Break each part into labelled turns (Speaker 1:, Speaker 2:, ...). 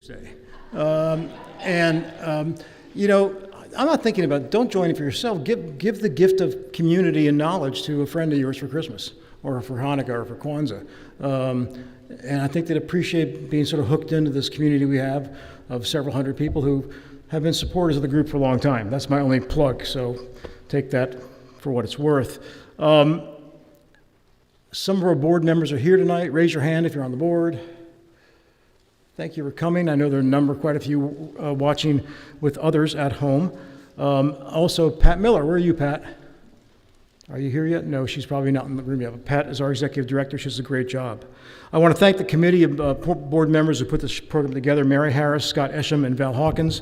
Speaker 1: Say. You know, I'm not thinking about, don't join it for yourself. Give the gift of community and knowledge to a friend of yours for Christmas or for Hanukkah or for Kwanzaa. And I think they'd appreciate being sort of hooked into this community we have of several hundred people who have been supporters of the group for a long time. That's my only plug, so take that for what it's worth. Some of our board members are here tonight. Raise your hand if you're on the board. Thank you for coming. I know there are quite a few watching with others at home. Also, Pat Miller. Where are you, Pat? Are you here yet? No, she's probably not in the room yet. But Pat is our executive director. She does a great job. I want to thank the committee of board members who put this program together, Mary Harris, Scott Esham, and Val Hawkins.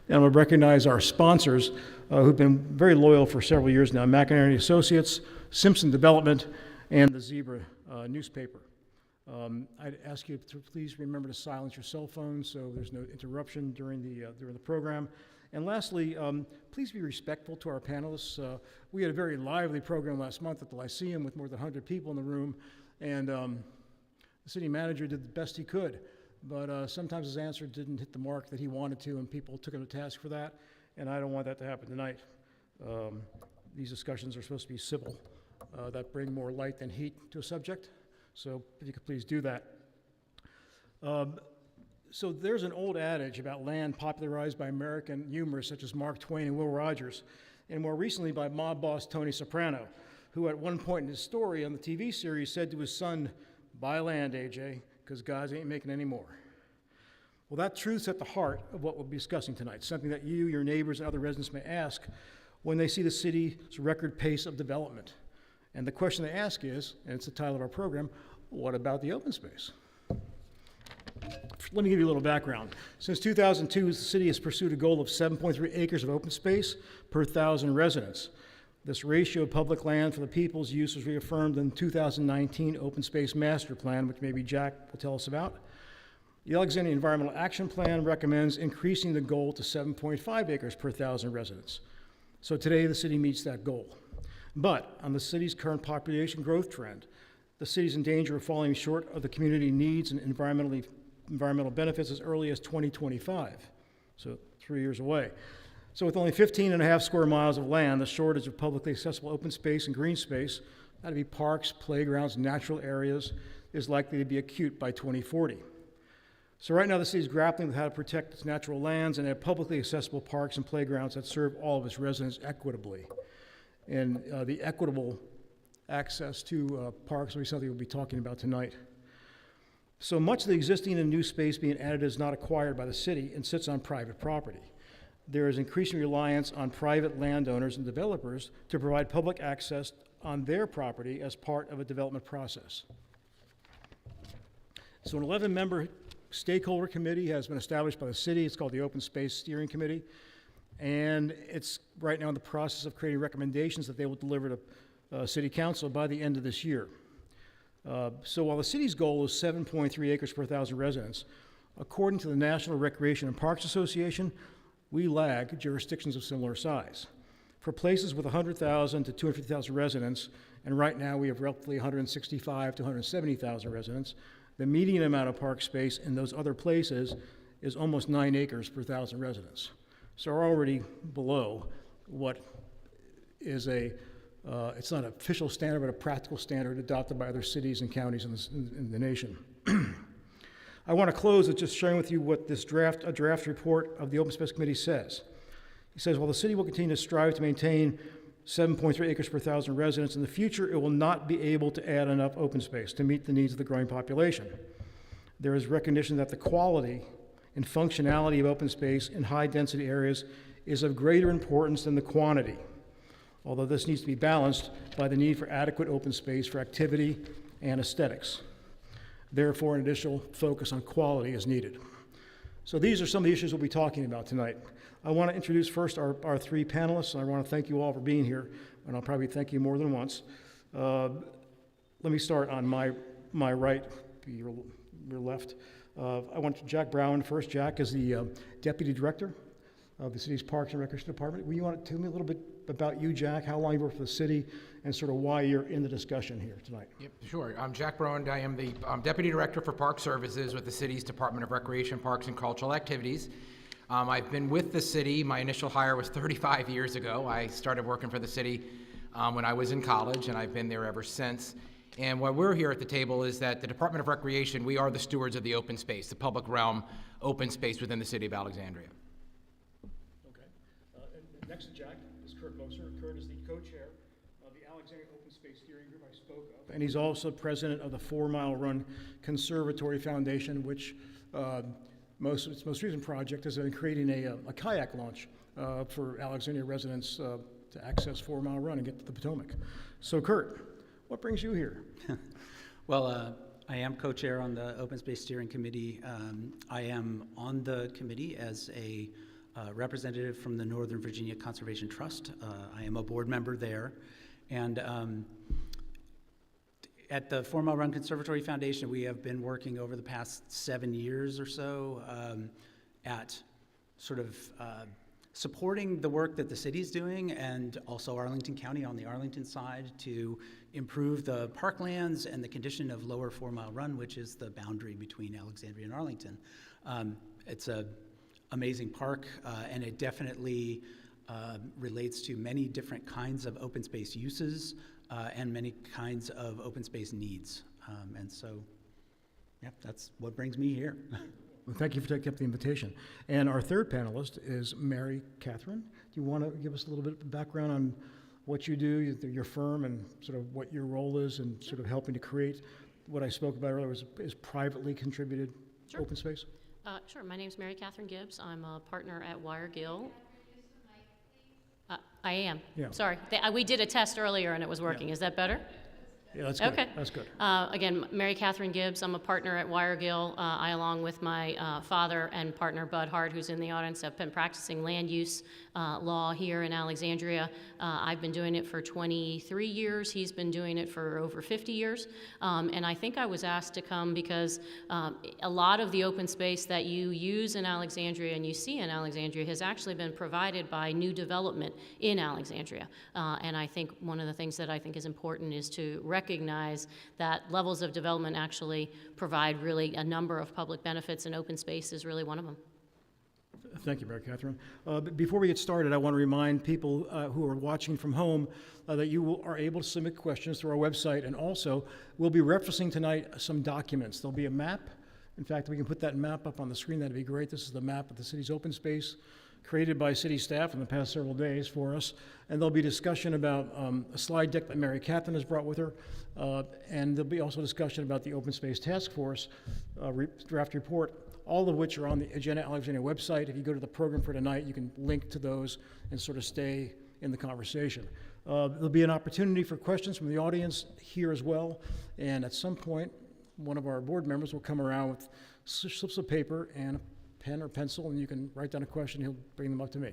Speaker 1: And I want to recognize our sponsors who've been very loyal for several years now, McInerney Associates, Simpson Development, and the Zebra newspaper. I'd ask you to please remember to silence your cell phones so there's no interruption during the program. And lastly, please be respectful to our panelists. We had a very lively program last month at the Lyceum with more than 100 people in the room, and the city manager did the best he could, but sometimes his answer didn't hit the mark that he wanted to, and people took him to task for that, and I don't want that to happen tonight. These discussions are supposed to be civil, that bring more light than heat to a subject, so if you could please do that. So there's an old adage about land popularized by American humorists such as Mark Twain and Will Rogers, and more recently by mob boss Tony Soprano, who at one point in his story on the TV series said to his son, "Buy land, AJ, because guys ain't making any more." Well, that truth's at the heart of what we'll be discussing tonight, something that you, your neighbors, and other residents may ask when they see the city's record pace of development. And the question they ask is, and it's the title of our program, what about the open space? Let me give you a little background. Since 2002, the city has pursued a goal of 7.3 acres of open space per 1,000 residents. This ratio of public land for the people's use was reaffirmed in the 2019 Open Space Master Plan, which maybe Jack will tell us about. The Alexandria Environmental Action Plan recommends increasing the goal to 7.5 acres per 1,000 residents. So today, the city meets that goal. But on the city's current population growth trend, the city's in danger of falling short of the community needs and environmental benefits as early as 2025, so 3 years away. So with only 15.5 square miles of land, the shortage of publicly accessible open space and green space, that'd be parks, playgrounds, natural areas, is likely to be acute by 2040. So right now the city is grappling with how to protect its natural lands and have publicly accessible parks and playgrounds that serve all of its residents equitably. And the equitable access to parks will be something we'll be talking about tonight. So much of the existing and new space being added is not acquired by the city and sits on private property. There is increasing reliance on private landowners and developers to provide public access on their property as part of a development process. So an 11-member stakeholder committee has been established by the city. It's called the Open Space Steering Committee. And it's right now in the process of creating recommendations that they will deliver to City Council by the end of this year. So while the city's goal is 7.3 acres per 1,000 residents, according to the National Recreation and Parks Association, we lag jurisdictions of similar size. For places with 100,000 to 250,000 residents, and right now we have roughly 165 to 170,000 residents, the median amount of park space in those other places is almost 9 acres per 1,000 residents. So we're already below what is it's not an official standard, but a practical standard adopted by other cities and counties in the nation. I want to close with just sharing with you what this draft report of the Open Space Committee says. He says, while the city will continue to strive to maintain 7.3 acres per 1,000 residents, in the future it will not be able to add enough open space to meet the needs of the growing population. There is recognition that the quality and functionality of open space in high-density areas is of greater importance than the quantity, although this needs to be balanced by the need for adequate open space for activity and aesthetics. Therefore, an additional focus on quality is needed. So these are some of the issues we'll be talking about tonight. I want to introduce first our three panelists, and I want to thank you all for being here, and I'll probably thank you more than once. Let me start on my right, your left. I want Jack Brown first. Jack is the Deputy Director of the city's Parks and Recreation Department. Will you want to tell me a little bit about you, Jack, how long you worked for the city, and sort of why you're in the discussion here tonight.
Speaker 2: Yep, sure. I'm Jack Brown. I am the Deputy Director for Park Services with the city's Department of Recreation, Parks, and Cultural Activities. I've been with the city. My initial hire was 35 years ago. I started working for the city when I was in college, and I've been there ever since. And why we're here at the table is that the Department of Recreation, we are the stewards of the open space, the public realm open space within the city of Alexandria.
Speaker 1: Okay. And next to Jack is Kurt Moser. Kurt is the co-chair of the Alexandria Open Space Steering Group I spoke of. And he's also president of the 4 Mile Run Conservatory Foundation, which its most recent project has been creating a kayak launch for Alexandria residents to access 4 Mile Run and get to the Potomac. So Kurt, what brings you here?
Speaker 3: Well, I am co-chair on the Open Space Steering Committee. I am on the committee as a representative from the Northern Virginia Conservation Trust. I am a board member there. And at the 4 Mile Run Conservatory Foundation, we have been working over the past 7 years or so at sort of supporting the work that the city's doing, and also Arlington County on the Arlington side, to improve the parklands and the condition of lower 4 Mile Run, which is the boundary between Alexandria and Arlington. It's an amazing park, and it definitely relates to many different kinds of open space uses and many kinds of open space needs. And so, yeah, that's what brings me here.
Speaker 1: Well, thank you for taking up the invitation. And our third panelist is Mary Catherine. Do you want to give us a little bit of background on what you do, your firm, and sort of what your role is in sort of helping to create what I spoke about earlier is privately contributed open space?
Speaker 4: Sure. My name is Mary Catherine Gibbs. I'm a partner at Gill. I am. Yeah. Sorry. We did a test earlier and it was working. Yeah. Is that better?
Speaker 1: Yeah, that's good.
Speaker 4: Okay.
Speaker 1: That's good.
Speaker 4: Again, Mary Catherine Gibbs. I'm a partner at Gill. I, along with my father and partner Bud Hart, who's in the audience, have been practicing land use law here in Alexandria. I've been doing it for 23 years. He's been doing it for over 50 years. And I think I was asked to come because a lot of the open space that you use in Alexandria and you see in Alexandria has actually been provided by new development in Alexandria. And I think one of the things that I think is important is to recognize that levels of development actually provide really a number of public benefits, and open space is really one of them.
Speaker 1: Thank you, Mary Catherine. Before we get started, I want to remind people who are watching from home that you are able to submit questions through our website, and also we'll be referencing tonight some documents. There'll be a map. In fact, we can put that map up on the screen. That'd be great. This is the map of the city's open space created by city staff in the past several days for us. And there'll be discussion about a slide deck that Mary Catherine has brought with her. And there'll be also discussion about the Open Space Task Force draft report, all of which are on the Agenda Alexandria website. If you go to the program for tonight, you can link to those and sort of stay in the conversation. There'll be an opportunity for questions from the audience here as well. And at some point, one of our board members will come around with slips of paper and a pen or pencil, and you can write down a question. He'll bring them up to me.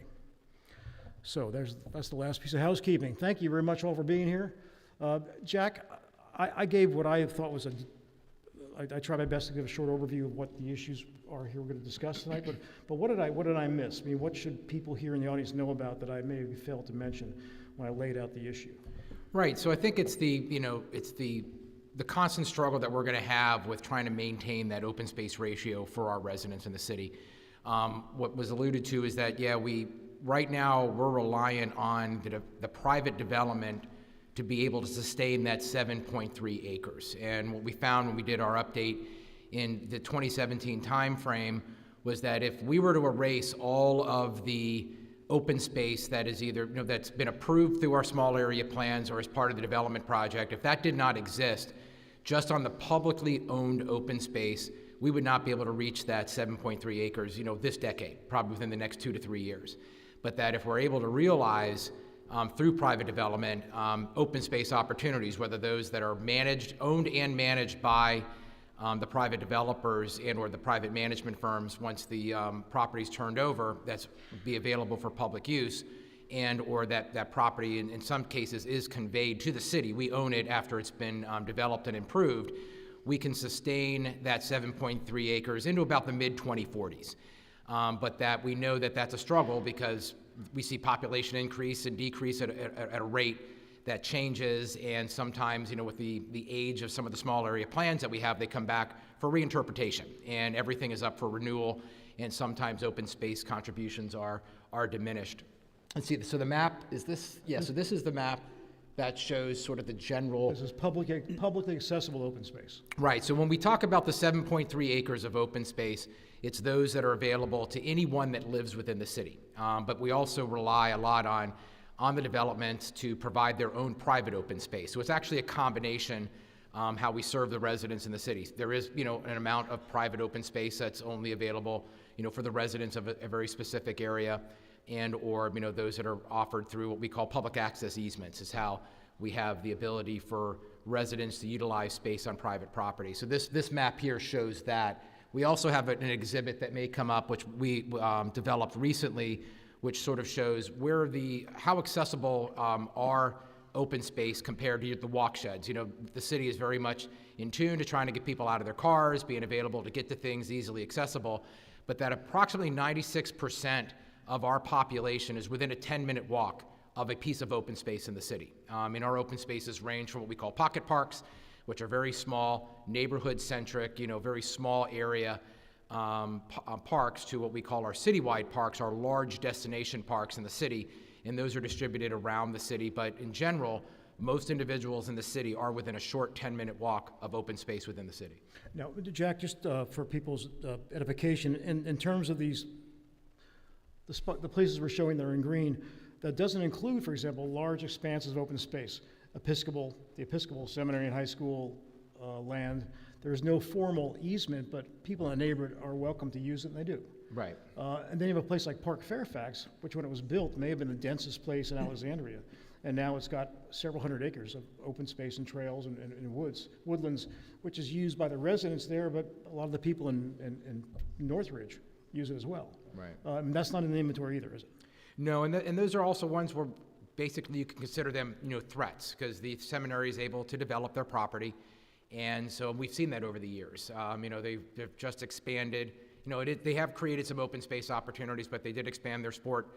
Speaker 1: So that's the last piece of housekeeping. Thank you very much all for being here. Jack, I gave what I thought was I tried my best to give a short overview of what the issues are here we're going to discuss tonight, but what did I miss? I mean, what should people here in the audience know about that I maybe failed to mention when I laid out the issue?
Speaker 2: Right, so I think it's the constant struggle that we're going to have with trying to maintain that open space ratio for our residents in the city. What was alluded to is that, right now we're reliant on the private development to be able to sustain that 7.3 acres. And what we found when we did our update in the 2017 timeframe was that if we were to erase all of the open space that is either, that's been approved through our small area plans or as part of the development project, if that did not exist, just on the publicly owned open space, we would not be able to reach that 7.3 acres, this decade, probably within the next 2 to 3 years. But that if we're able to realize through private development open space opportunities, whether those that are owned and managed by the private developers and or the private management firms, once the property's turned over, that's be available for public use, and or that property in some cases is conveyed to the city. We own it after it's been developed and improved. We can sustain that 7.3 acres into about the mid-2040s. But that we know that that's a struggle because we see population increase and decrease at a rate that changes, and sometimes, with the age of some of the small area plans that we have, they come back for reinterpretation, and everything is up for renewal, and sometimes open space contributions are diminished. Let's see, so the map, is this? Yeah, so this is the map that shows sort of the general.
Speaker 1: This is publicly accessible open space.
Speaker 2: Right, so when we talk about the 7.3 acres of open space, it's those that are available to anyone that lives within the city. But we also rely a lot on the developments to provide their own private open space. So it's actually a combination how we serve the residents in the city. There is, an amount of private open space that's only available, for the residents of a very specific area, and or, those that are offered through what we call public access easements is how we have the ability for residents to utilize space on private property. So this map here shows that. We also have an exhibit that may come up, which we developed recently, which sort of shows how accessible are open space compared to the walk sheds. The city is very much in tune to trying to get people out of their cars, being available to get to things easily accessible, but that approximately 96% of our population is within a 10-minute walk of a piece of open space in the city. Our open spaces range from what we call pocket parks, which are very small, neighborhood-centric, very small area parks, to what we call our citywide parks, our large destination parks in the city, and those are distributed around the city. But in general, most individuals in the city are within a short 10-minute walk of open space within the city.
Speaker 1: Now, Jack, just for people's edification, in terms of the places we're showing that are in green, that doesn't include, for example, large expanses of open space, the Episcopal Seminary and High School land. There's no formal easement, but people in the neighborhood are welcome to use it, and they do.
Speaker 2: Right.
Speaker 1: And then you have a place like Park Fairfax, which when it was built may have been the densest place in Alexandria. And now it's got several hundred acres of open space and trails and woodlands, which is used by the residents there, but a lot of the people in Northridge use it as well.
Speaker 2: Right.
Speaker 1: And that's not in the inventory either, is it?
Speaker 2: No, and those are also ones where basically you can consider them, threats, because the seminary is able to develop their property. And so we've seen that over the years. They've just expanded. They have created some open space opportunities, but they did expand their sport,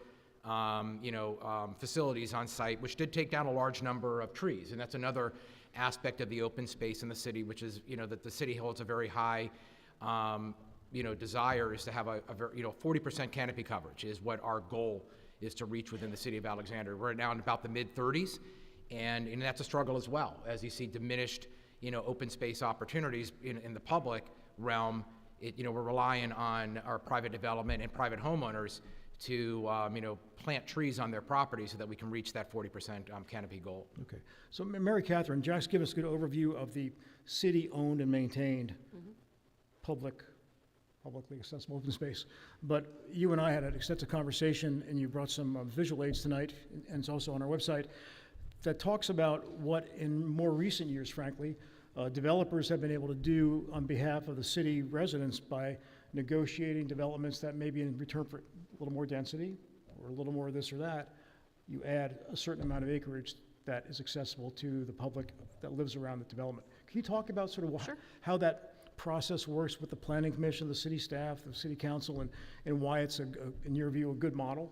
Speaker 2: facilities on site, which did take down a large number of trees. And that's another aspect of the open space in the city, which is, that the city holds a very high, desire is to have a 40% canopy coverage is what our goal is to reach within the city of Alexandria. We're now in about the mid-30s, and that's a struggle as well, as you see diminished open space opportunities in the public realm. We're relying on our private development and private homeowners to, plant trees on their property so that we can reach that 40% canopy goal.
Speaker 1: Okay. So Mary Catherine, Jack's given us a good overview of the city-owned and maintained publicly accessible open space. But you and I had an extensive conversation, and you brought some visual aids tonight, and it's also on our website, that talks about what in more recent years, frankly, developers have been able to do on behalf of the city residents by negotiating developments that maybe in return for a little more density or a little more of this or that, you add a certain amount of acreage that is accessible to the public that lives around the development. Can you talk about sort of
Speaker 4: Sure.
Speaker 1: how that process works with the planning commission, the city staff, the city council, and why it's, in your view, a good model?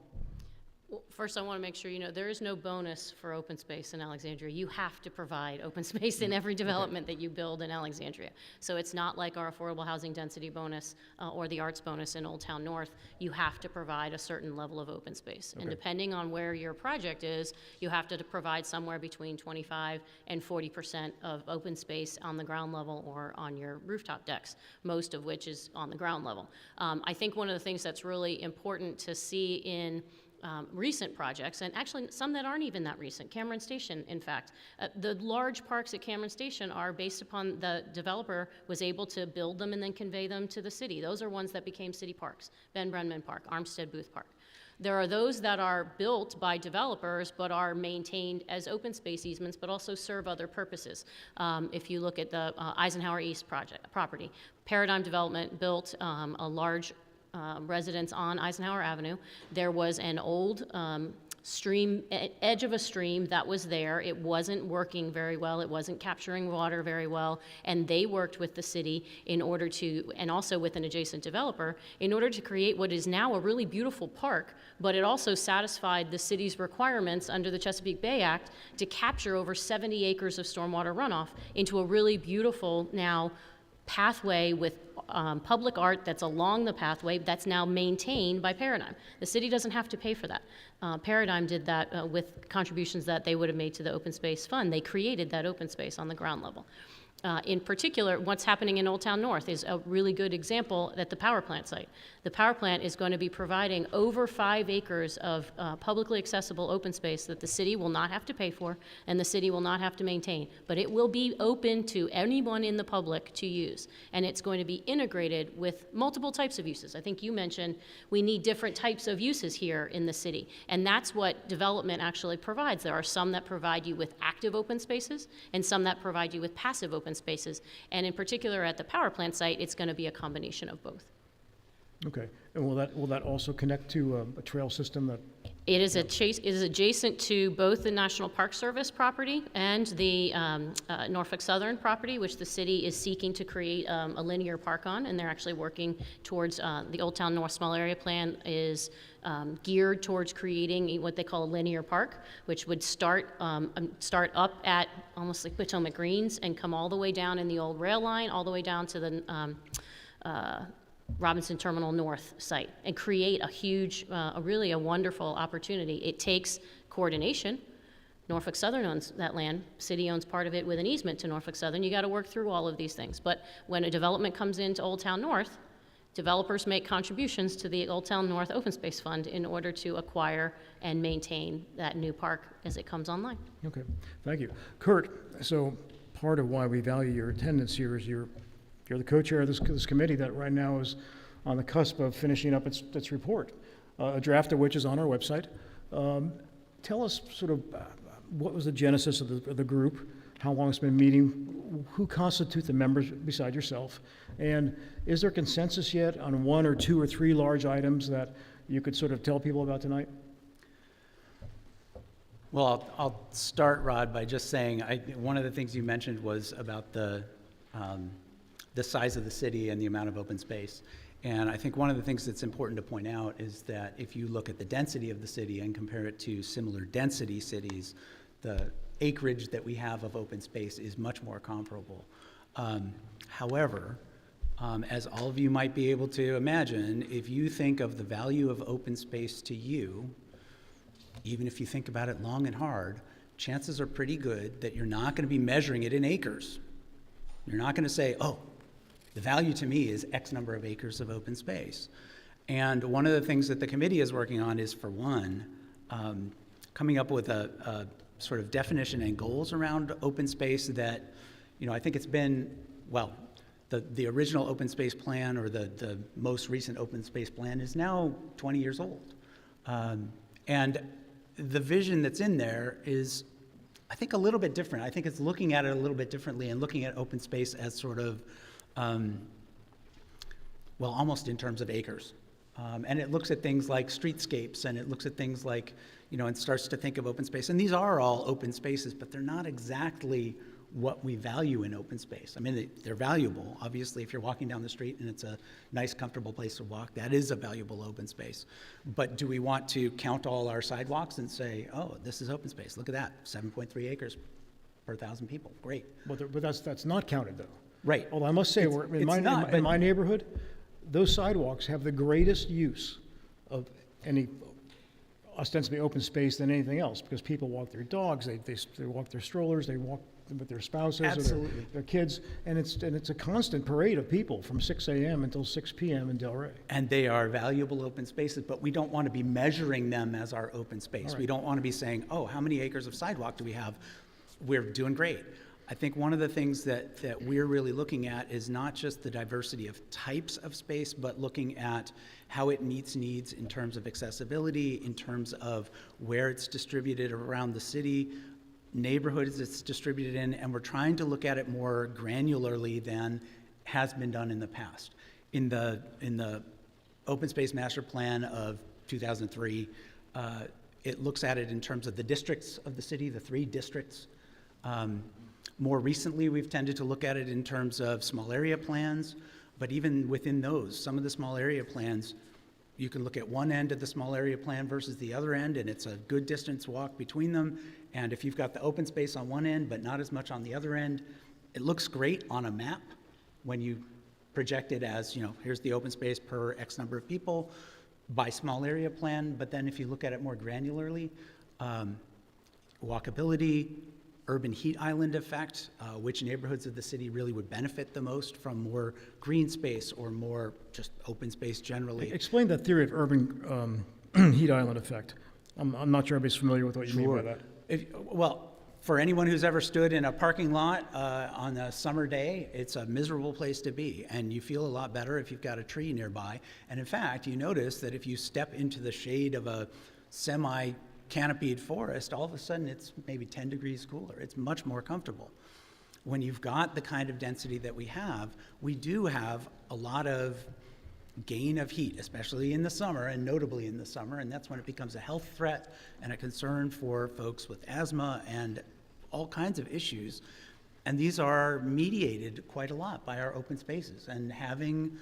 Speaker 4: Well, first, I want to make sure there is no bonus for open space in Alexandria. You have to provide open space in every development that you build in Alexandria. So it's not like our affordable housing density bonus or the arts bonus in Old Town North. You have to provide a certain level of open space. And depending on where your project is, you have to provide somewhere between 25 and 40% of open space on the ground level or on your rooftop decks, most of which is on the ground level. I think one of the things that's really important to see in recent projects, and actually some that aren't even that recent. Cameron Station, in fact. The large parks at Cameron Station are based upon the developer was able to build them and then convey them to the city. Those are ones that became city parks. Ben Brenman Park, Armstead Booth Park. There are those that are built by developers but are maintained as open space easements but also serve other purposes. If you look at the Eisenhower East property, Paradigm Development built a large residence on Eisenhower Avenue. There was an old edge of a stream that was there. It wasn't working very well. It wasn't capturing water very well. And they worked with the city in order to, and also with an adjacent developer, in order to create what is now a really beautiful park, but it also satisfied the city's requirements under the Chesapeake Bay Act to capture over 70 acres of stormwater runoff into a really beautiful now pathway with public art that's along the pathway that's now maintained by Paradigm. The city doesn't have to pay for that. Paradigm did that with contributions that they would have made to the open space fund. They created that open space on the ground level. In particular, what's happening in Old Town North is a really good example at the power plant site. The power plant is going to be providing over 5 acres of publicly accessible open space that the city will not have to pay for and the city will not have to maintain. But it will be open to anyone in the public to use. And it's going to be integrated with multiple types of uses. I think you mentioned we need different types of uses here in the city. And that's what development actually provides. There are some that provide you with active open spaces and some that provide you with passive open spaces. And in particular at the power plant site, it's going to be a combination of both.
Speaker 1: Okay, and will that also connect to a trail system that?
Speaker 4: It is adjacent to both the National Park Service property and the Norfolk Southern property, which the city is seeking to create a linear park on, and they're actually working towards, the Old Town North Small Area Plan is geared towards creating what they call a linear park, which would start up at almost like Potomac Greens and come all the way down in the old rail line, all the way down to the Robinson Terminal North site, and create a huge, really a wonderful opportunity. It takes coordination. Norfolk Southern owns that land. City owns part of it with an easement to Norfolk Southern. You got to work through all of these things. But when a development comes into Old Town North, developers make contributions to the Old Town North Open Space Fund in order to acquire and maintain that new park as it comes online.
Speaker 1: Okay, thank you. Kurt, so part of why we value your attendance here is you're the co-chair of this committee that right now is on the cusp of finishing up its report, a draft of which is on our website. Tell us sort of what was the genesis of the group, how long it's been meeting, who constitute the members beside yourself, and is there consensus yet on 1 or 2 or 3 large items that you could sort of tell people about tonight?
Speaker 3: Well, I'll start, Rod, by just saying one of the things you mentioned was about the size of the city and the amount of open space. And I think one of the things that's important to point out is that if you look at the density of the city and compare it to similar density cities, the acreage that we have of open space is much more comparable. However, as all of you might be able to imagine, if you think of the value of open space to you, even if you think about it long and hard, chances are pretty good that you're not going to be measuring it in acres. You're not going to say, oh, the value to me is X number of acres of open space. And one of the things that the committee is working on is, for one, coming up with a sort of definition and goals around open space that, I think it's been, well, the original open space plan, or the most recent open space plan, is now 20 years old. And the vision that's in there is, I think, a little bit different. I think it's looking at it a little bit differently and looking at open space as sort of, almost in terms of acres. And it looks at things like streetscapes, and it looks at things like, and starts to think of open space. And these are all open spaces, but they're not exactly what we value in open space. I mean, they're valuable. Obviously, if you're walking down the street and it's a nice, comfortable place to walk, that is a valuable open space. But do we want to count all our sidewalks and say, oh, this is open space, look at that, 7.3 acres per 1,000 people, great.
Speaker 1: But that's not counted, though.
Speaker 3: Right.
Speaker 1: Although I must say, in my neighborhood, those sidewalks have the greatest use of any ostensibly open space than anything else, because people walk their dogs, they walk their strollers, they walk with their spouses
Speaker 3: Absolutely.
Speaker 1: or their kids, and it's a constant parade of people from 6 a.m. until 6 p.m. in Delray.
Speaker 3: And they are valuable open spaces, but we don't want to be measuring them as our open space.
Speaker 1: Right.
Speaker 3: We don't want to be saying, oh, how many acres of sidewalk do we have? We're doing great. I think one of the things that we're really looking at is not just the diversity of types of space, but looking at how it meets needs in terms of accessibility, in terms of where it's distributed around the city, neighborhoods it's distributed in, and we're trying to look at it more granularly than has been done in the past. In the Open Space Master Plan of 2003, it looks at it in terms of the districts of the city, the 3 districts. More recently, we've tended to look at it in terms of small area plans, but even within those, some of the small area plans, you can look at one end of the small area plan versus the other end, and it's a good distance walk between them. And if you've got the open space on one end, but not as much on the other end, it looks great on a map when you project it as, here's the open space per X number of people by small area plan. But then if you look at it more granularly, walkability, urban heat island effect, which neighborhoods of the city really would benefit the most from more green space or more just open space generally.
Speaker 1: Explain that theory of urban heat island effect. I'm not sure everybody's familiar with what you mean by that.
Speaker 3: Well, for anyone who's ever stood in a parking lot on a summer day, it's a miserable place to be, and you feel a lot better if you've got a tree nearby. And in fact, you notice that if you step into the shade of a semi-canopied forest, all of a sudden it's maybe 10 degrees cooler. It's much more comfortable. When you've got the kind of density that we do have a lot of gain of heat, especially in the summer, and notably in the summer, and that's when it becomes a health threat and a concern for folks with asthma and all kinds of issues. And these are mediated quite a lot by our open spaces. And having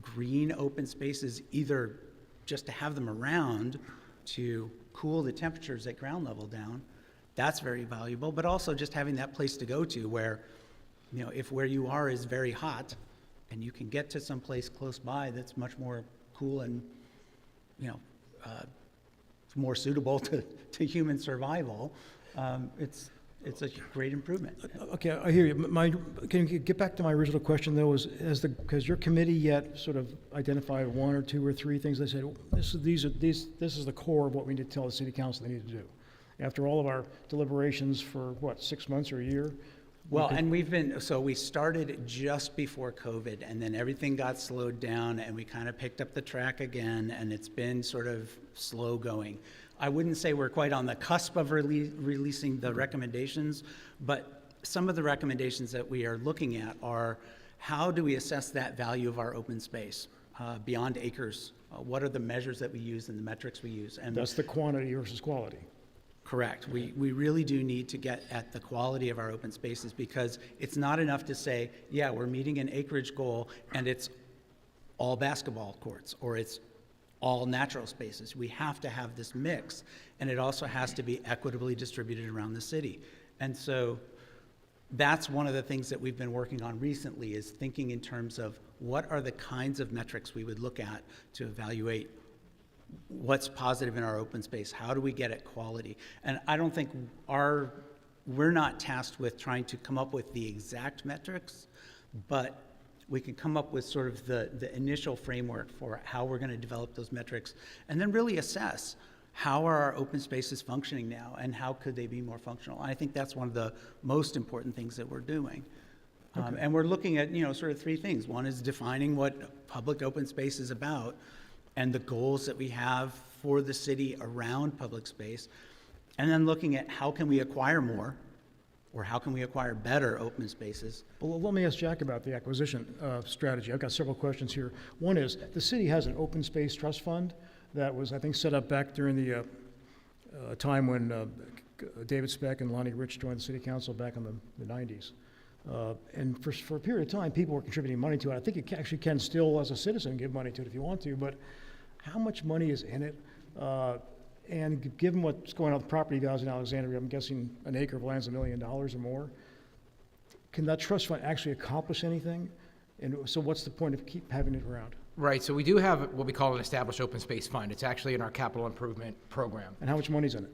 Speaker 3: green open spaces, either just to have them around to cool the temperatures at ground level down, that's very valuable, but also just having that place to go to where, if where you are is very hot, and you can get to some place close by that's much more cool and, more suitable to human survival, it's a great improvement.
Speaker 1: Okay, I hear you. Can you get back to my original question, though? Because your committee yet sort of identified 1 or 2 or 3 things they said, this is the core of what we need to tell the city council they need to do. After all of our deliberations for, 6 months or a year?
Speaker 3: Well, and we started just before COVID, and then everything got slowed down, and we kind of picked up the track again, and it's been sort of slow going. I wouldn't say we're quite on the cusp of releasing the recommendations, but some of the recommendations that we are looking at are, how do we assess that value of our open space beyond acres? What are the measures that we use and the metrics we use? And
Speaker 1: That's the quantity versus quality.
Speaker 3: correct. We really do need to get at the quality of our open spaces, because it's not enough to say, yeah, we're meeting an acreage goal and it's all basketball courts or it's all natural spaces. We have to have this mix, and it also has to be equitably distributed around the city. And so that's one of the things that we've been working on recently, is thinking in terms of what are the kinds of metrics we would look at to evaluate what's positive in our open space. How do we get at quality? And I don't think we're not tasked with trying to come up with the exact metrics, but we can come up with sort of the initial framework for how we're going to develop those metrics, and then really assess how are our open spaces functioning now and how could they be more functional. I think that's one of the most important things that we're doing. And we're looking at, sort of 3 things. One is defining what public open space is about and the goals that we have for the city around public space, and then looking at how can we acquire more, or how can we acquire better open spaces.
Speaker 1: Well, let me ask Jack about the acquisition strategy. I've got several questions here. One is, the city has an open space trust fund that was, I think, set up back during the time when David Speck and Lonnie Rich joined the city council back in the 90s. And for a period of time, people were contributing money to it. I think you actually can still, as a citizen, give money to it if you want to, but how much money is in it? And given what's going on with property values in Alexandria, I'm guessing an acre of land's $1 million or more. Can that trust fund actually accomplish anything? And so what's the point of keep having it around?
Speaker 2: Right, so we do have what we call an established open space fund. It's actually in our capital improvement program.
Speaker 1: And how much money's in it?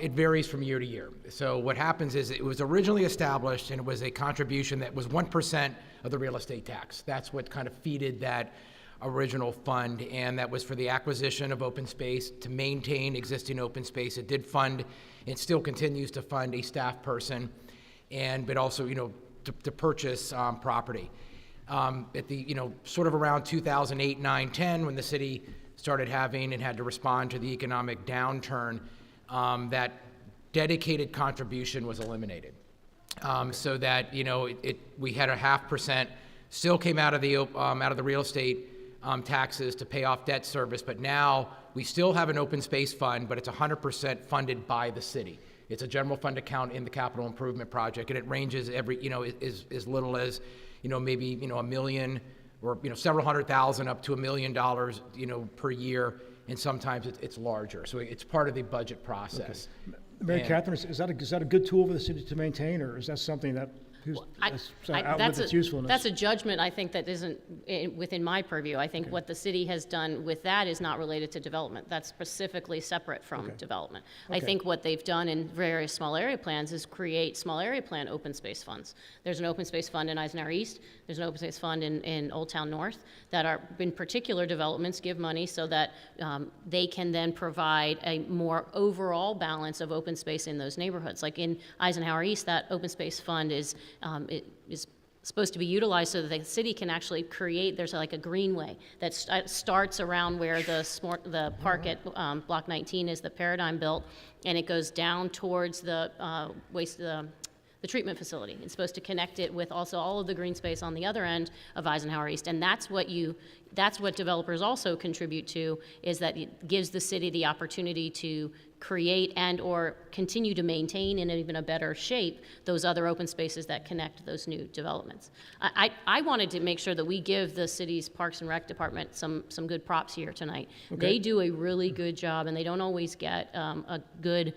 Speaker 2: It varies from year to year. So what happens is, it was originally established, and it was a contribution that was 1% of the real estate tax. That's what kind of feeded that original fund, and that was for the acquisition of open space, to maintain existing open space. It did fund, it still continues to fund a staff person, but also, to purchase property. At the, sort of around 2008, 9, 10, when the city started having and had to respond to the economic downturn, that dedicated contribution was eliminated. So that, we had a 0.5%, still came out of the real estate taxes to pay off debt service, but now we still have an open space fund, but it's 100% funded by the city. It's a general fund account in the capital improvement project, and it ranges as little as, maybe, $1 million or, several $100,000 up to $1 million, per year, and sometimes it's larger. So it's part of the budget process.
Speaker 1: Mary Catherine, is that a good tool for the city to maintain, or is that something that outlived its usefulness?
Speaker 4: That's a judgment, I think, that isn't within my purview. I think what the city has done with that is not related to development. That's specifically separate from development. I think what they've done in various small area plans is create small area plan open space funds. There's an open space fund in Eisenhower East. There's an open space fund in Old Town North that are, in particular developments, give money so that they can then provide a more overall balance of open space in those neighborhoods. Like in Eisenhower East, that open space fund is supposed to be utilized so that the city can actually create, there's like a greenway that starts around where the park at Block 19 is, the Paradigm built, and it goes down towards the the treatment facility. It's supposed to connect it with also all of the green space on the other end of Eisenhower East. And that's what developers also contribute to, is that it gives the city the opportunity to create and or continue to maintain in even a better shape those other open spaces that connect those new developments. I wanted to make sure that we give the city's Parks and Rec department some good props here tonight. Okay. They do a really good job, and they don't always get a good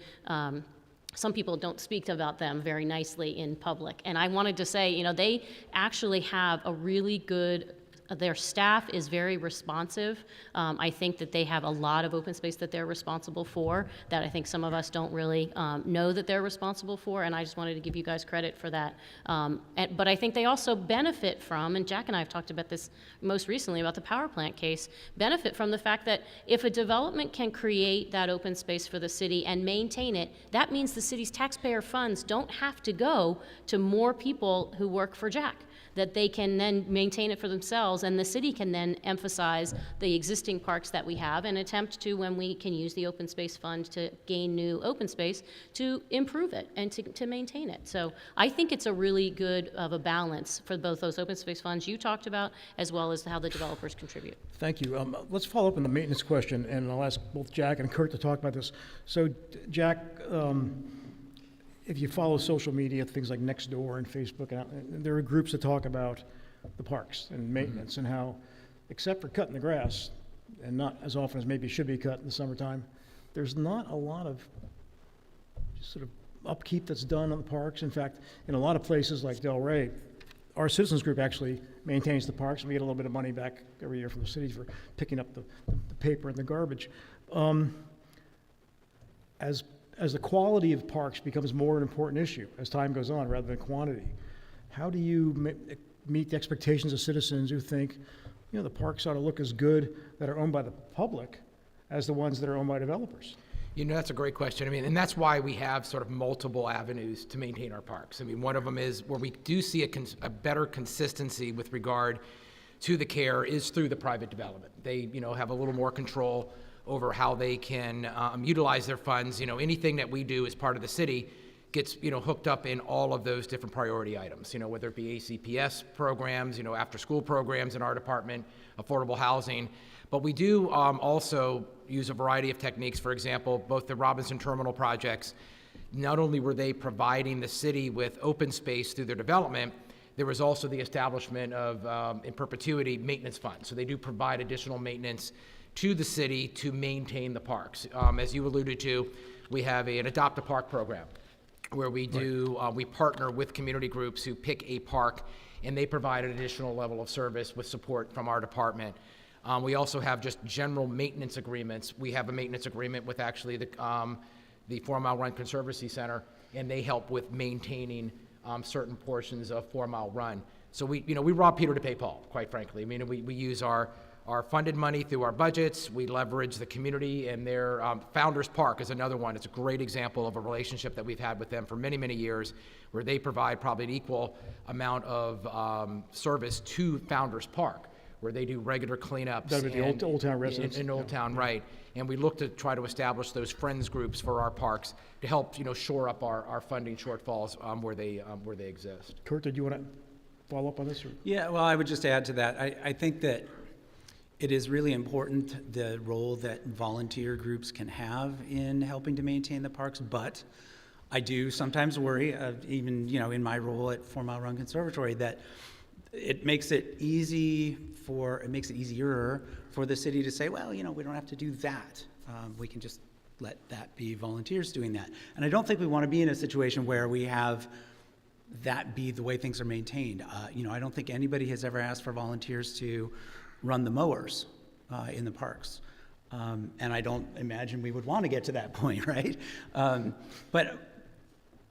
Speaker 4: some people don't speak about them very nicely in public. And I wanted to say, they actually have a really good, their staff is very responsive. I think that they have a lot of open space that they're responsible for that I think some of us don't really know that they're responsible for, and I just wanted to give you guys credit for that. But I think they also benefit from, and Jack and I have talked about this most recently about the power plant case, benefit from the fact that if a development can create that open space for the city and maintain it, that means the city's taxpayer funds don't have to go to more people who work for Jack, that they can then maintain it for themselves, and the city can then emphasize the existing parks that we have and attempt to, when we can use the open space fund to gain new open space, to improve it and to maintain it. So I think it's a really good of a balance for both those open space funds you talked about, as well as how the developers contribute.
Speaker 1: Thank you. Let's follow up on the maintenance question, and I'll ask both Jack and Kurt to talk about this. So Jack, if you follow social media, things like Nextdoor and Facebook, and there are groups that talk about the parks and maintenance and how, except for cutting the grass, and not as often as maybe it should be cut in the summertime, there's not a lot of sort of upkeep that's done on the parks. In fact, in a lot of places like Delray, our citizens group actually maintains the parks, and we get a little bit of money back every year from the city for picking up the paper and the garbage. As the quality of parks becomes more an important issue as time goes on rather than quantity, how do you meet the expectations of citizens who think, the parks ought to look as good that are owned by the public as the ones that are owned by developers?
Speaker 2: That's a great question. And that's why we have sort of multiple avenues to maintain our parks. One of them is where we do see a better consistency with regard to the care is through the private development. They, have a little more control over how they can utilize their funds. Anything that we do as part of the city gets, hooked up in all of those different priority items, whether it be ACPS programs, after-school programs in our department, affordable housing. But we do also use a variety of techniques. For example, both the Robinson Terminal projects, not only were they providing the city with open space through their development, there was also the establishment of, in perpetuity, maintenance funds. So they do provide additional maintenance to the city to maintain the parks. As you alluded to, we have an Adopt a Park program where we do, we partner with community groups who pick a park, and they provide an additional level of service with support from our department. We also have just general maintenance agreements. We have a maintenance agreement with actually the 4 Mile Run Conservancy Center, and they help with maintaining certain portions of 4 Mile Run. So we rob Peter to pay Paul, quite frankly. We use our funded money through our budgets. We leverage the community, and their Founders Park is another one. It's a great example of a relationship that we've had with them for many, many years, where they provide probably an equal amount of service to Founders Park, where they do regular cleanups.
Speaker 1: That would be the Old Town residents.
Speaker 2: In Old Town, right. And we look to try to establish those friends groups for our parks to help, shore up our funding shortfalls where they exist.
Speaker 1: Kurt, did you want to follow up on this? Or?
Speaker 3: Yeah, well, I would just add to that. I think that It is really important, the role that volunteer groups can have in helping to maintain the parks, but I do sometimes worry, even, in my role at 4 Mile Run Conservatory, that it makes it easier for the city to say, well, we don't have to do that. We can just let that be volunteers doing that. And I don't think we want to be in a situation where we have that be the way things are maintained. I don't think anybody has ever asked for volunteers to run the mowers in the parks. And I don't imagine we would want to get to that point, right?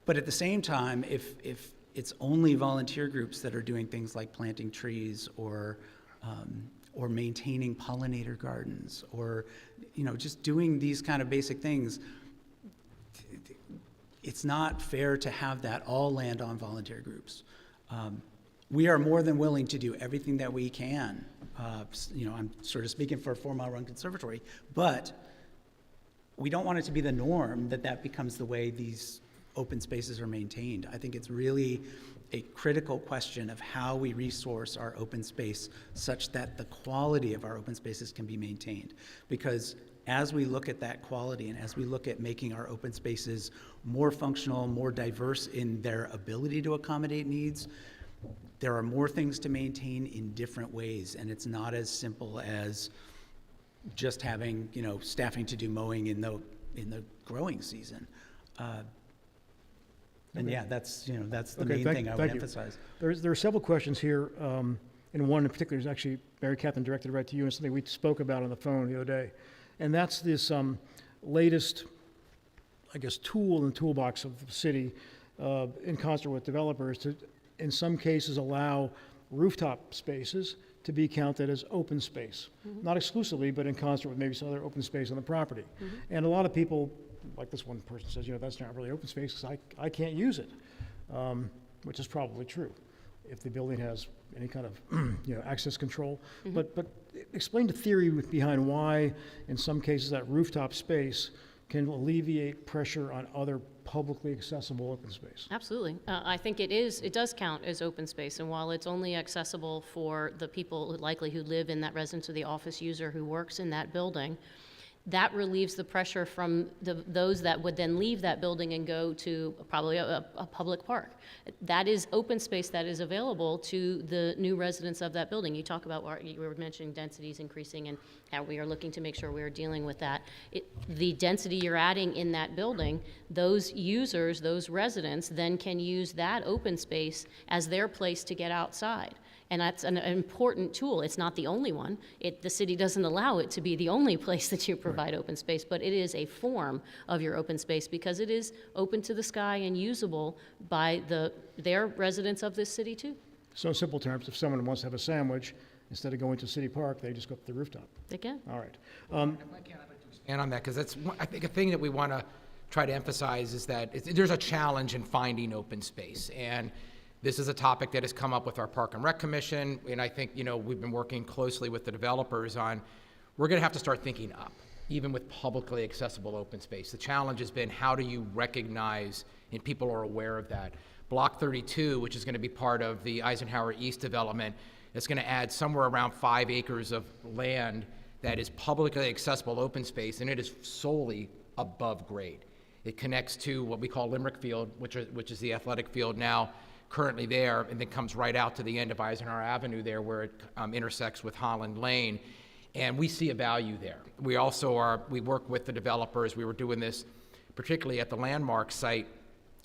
Speaker 3: But at the same time, if it's only volunteer groups that are doing things like planting trees or maintaining pollinator gardens or, just doing these kind of basic things, it's not fair to have that all land on volunteer groups. We are more than willing to do everything that we can. I'm sort of speaking for 4 Mile Run Conservatory, but we don't want it to be the norm that becomes the way these open spaces are maintained. I think it's really a critical question of how we resource our open space such that the quality of our open spaces can be maintained. Because as we look at that quality and as we look at making our open spaces more functional, more diverse in their ability to accommodate needs, there are more things to maintain in different ways, and it's not as simple as just having, staffing to do mowing in the growing season. And yeah, that's the main thing I would emphasize.
Speaker 1: There are several questions here, and one in particular is actually, Mary Catherine, directed right to you, and something we spoke about on the phone the other day. And that's this latest, tool in the toolbox of the city, in concert with developers, to, in some cases, allow rooftop spaces to be counted as open space. Mm-hmm. Not exclusively, but in concert with maybe some other open space on the property. Mm-hmm. And a lot of people, like this one person says, that's not really open space because I can't use it, which is probably true if the building has any kind of access control. Mm-hmm. But explain the theory behind why, in some cases, that rooftop space can alleviate pressure on other publicly accessible open space.
Speaker 4: Absolutely. I think it does count as open space, and while it's only accessible for the people likely who live in that residence or the office user who works in that building, that relieves the pressure from those that would then leave that building and go to probably a public park. That is open space that is available to the new residents of that building. You talk about, you were mentioning densities increasing and how we are looking to make sure we are dealing with that. The density you're adding in that building, those users, those residents, then can use that open space as their place to get outside. And that's an important tool. It's not the only one. The city doesn't allow it to be the only place that you provide open space, but it is a form of your open space because it is open to the sky and usable by their residents of this city too.
Speaker 1: So in simple terms, if someone wants to have a sandwich, instead of going to City Park, they just go up to the rooftop.
Speaker 4: They can.
Speaker 1: All right.
Speaker 2: If I can, I'd like to expand on that because that's, I think, a thing that we want to try to emphasize is that there's a challenge in finding open space. And this is a topic that has come up with our Park and Rec Commission, and I think, we've been working closely with the developers on, we're gonna have to start thinking up, even with publicly accessible open space. The challenge has been, how do you recognize, and people are aware of that. Block 32, which is gonna be part of the Eisenhower East development, is gonna add somewhere around 5 acres of land that is publicly accessible open space, and it is solely above grade. It connects to what we call Limerick Field, which is the athletic field now, currently there, and then comes right out to the end of Eisenhower Avenue there where it intersects with Holland Lane, and we see a value there. We also we work with the developers. We were doing this particularly at the Landmark site.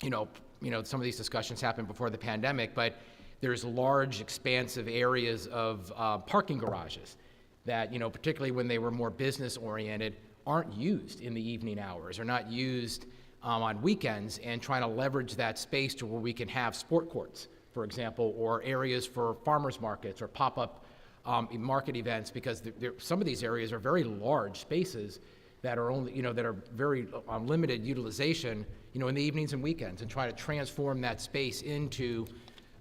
Speaker 2: Some of these discussions happened before the pandemic, but there's large expansive areas of parking garages that, particularly when they were more business oriented, aren't used in the evening hours or not used on weekends, and trying to leverage that space to where we can have sport courts, for example, or areas for farmers markets or pop-up market events, because some of these areas are very large spaces that are only, that are very limited utilization, in the evenings and weekends, and try to transform that space into,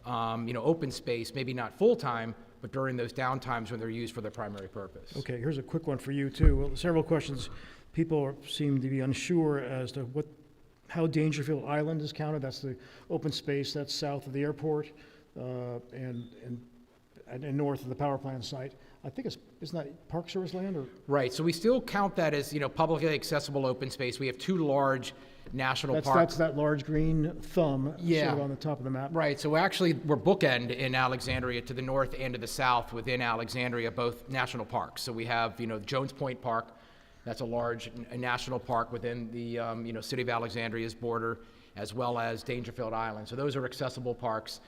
Speaker 2: open space, maybe not full-time, but during those downtimes when they're used for their primary purpose.
Speaker 1: Okay, here's a quick one for you too. Well, several questions. People seem to be unsure as to how Dangerfield Island is counted. That's the open space that's south of the airport. And and north of the power plant site. I think isn't that Park Service land or?
Speaker 2: Right, so we still count that as, publicly accessible open space. We have two large national parks.
Speaker 1: That's that large green thumb
Speaker 2: Yeah.
Speaker 1: sort of on the top of the map.
Speaker 2: Right, so actually, we're bookend in Alexandria to the north and to the south within Alexandria, both national parks. So we have, Jones Point Park, that's a large national park within the, city of Alexandria's border, as well as Dangerfield Island. So those are accessible parks.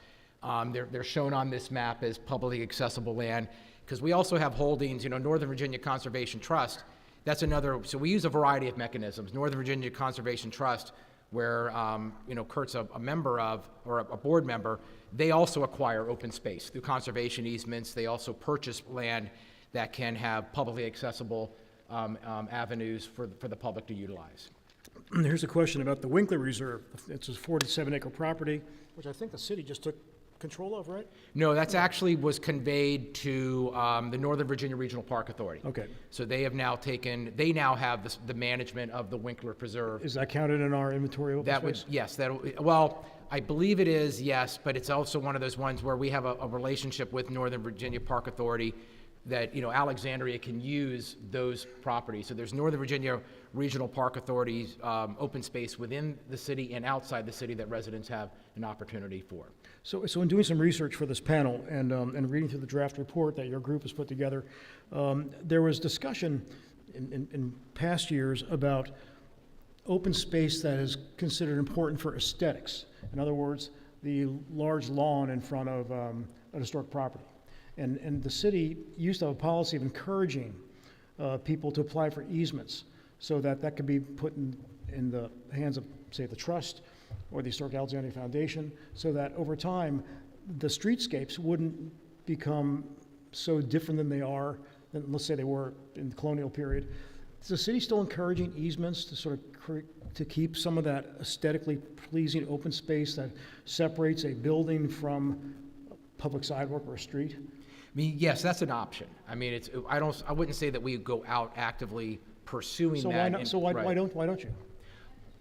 Speaker 2: They're shown on this map as publicly accessible land, because we also have holdings, Northern Virginia Conservation Trust. That's another, so we use a variety of mechanisms. Northern Virginia Conservation Trust, where, Kurt's a member of, or a board member, they also acquire open space through conservation easements. They also purchase land that can have publicly accessible avenues for the public to utilize.
Speaker 1: Here's a question about the Winkler Reserve. It's a 47-acre property, which I think the city just took control of, right?
Speaker 2: No, that's actually was conveyed to the Northern Virginia Regional Park Authority.
Speaker 1: Okay.
Speaker 2: So they have now they now have the management of the Winkler Preserve.
Speaker 1: Is that counted in our inventory of open
Speaker 2: That would,
Speaker 1: space?
Speaker 2: yes, well, I believe it is, yes, but it's also one of those ones where we have a relationship with Northern Virginia Park Authority that, Alexandria can use those properties. So there's Northern Virginia Regional Park Authority's open space within the city and outside the city that residents have an opportunity for.
Speaker 1: So in doing some research for this panel and reading through the draft report that your group has put together, there was discussion in past years about open space that is considered important for aesthetics. In other words, the large lawn in front of an historic property. And the city used to have a policy of encouraging people to apply for easements so that could be put in the hands of, say, the trust or the Historic Alexandria Foundation, so that over time, the streetscapes wouldn't become so different than they are, than, let's say they were in the colonial period. Is the city still encouraging easements to sort of to keep some of that aesthetically pleasing open space that separates a building from a public sidewalk or a street?
Speaker 2: I mean, yes, that's an option. I mean, I wouldn't say that we go out actively pursuing
Speaker 1: So
Speaker 2: that.
Speaker 1: why not? So why don't you?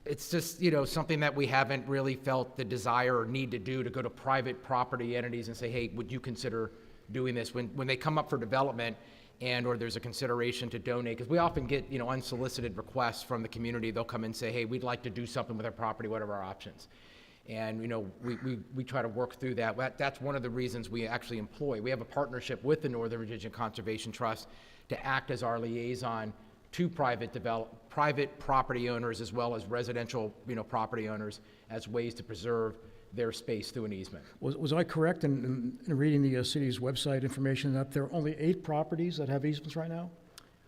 Speaker 2: It's just, something that we haven't really felt the desire or need to do, to go to private property entities and say, hey, would you consider doing this? When they come up for development or there's a consideration to donate, because we often get, unsolicited requests from the community. They'll come and say, hey, we'd like to do something with our property. What are our options? And, we try to work through that. That's one of the reasons we actually employ. We have a partnership with the Northern Virginia Conservation Trust to act as our liaison to private property owners as well as residential, property owners, as ways to preserve their space through an easement.
Speaker 1: Was I correct in reading the city's website information that there are only 8 properties that have easements right now?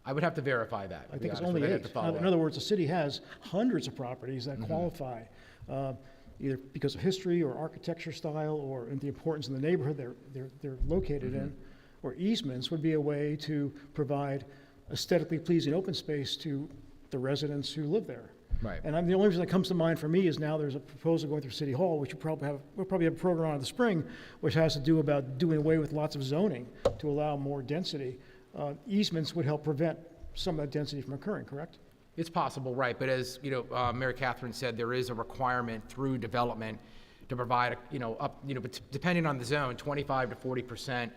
Speaker 2: I would have to verify that.
Speaker 1: I think it's only 8. In other words, the city has hundreds of properties that qualify, either because of history or architecture style or the importance in the neighborhood they're located in, or easements would be a way to provide aesthetically pleasing open space to the residents who live there.
Speaker 2: Right.
Speaker 1: And the only reason that comes to mind for me is now there's a proposal going through City Hall, which we'll probably have a program on in the spring, which has to do about doing away with lots of zoning to allow more density. Easements would help prevent some of that density from occurring, correct?
Speaker 2: It's possible, right, but as, Mary Catherine said, there is a requirement through development to provide, depending on the zone, 25 to 40%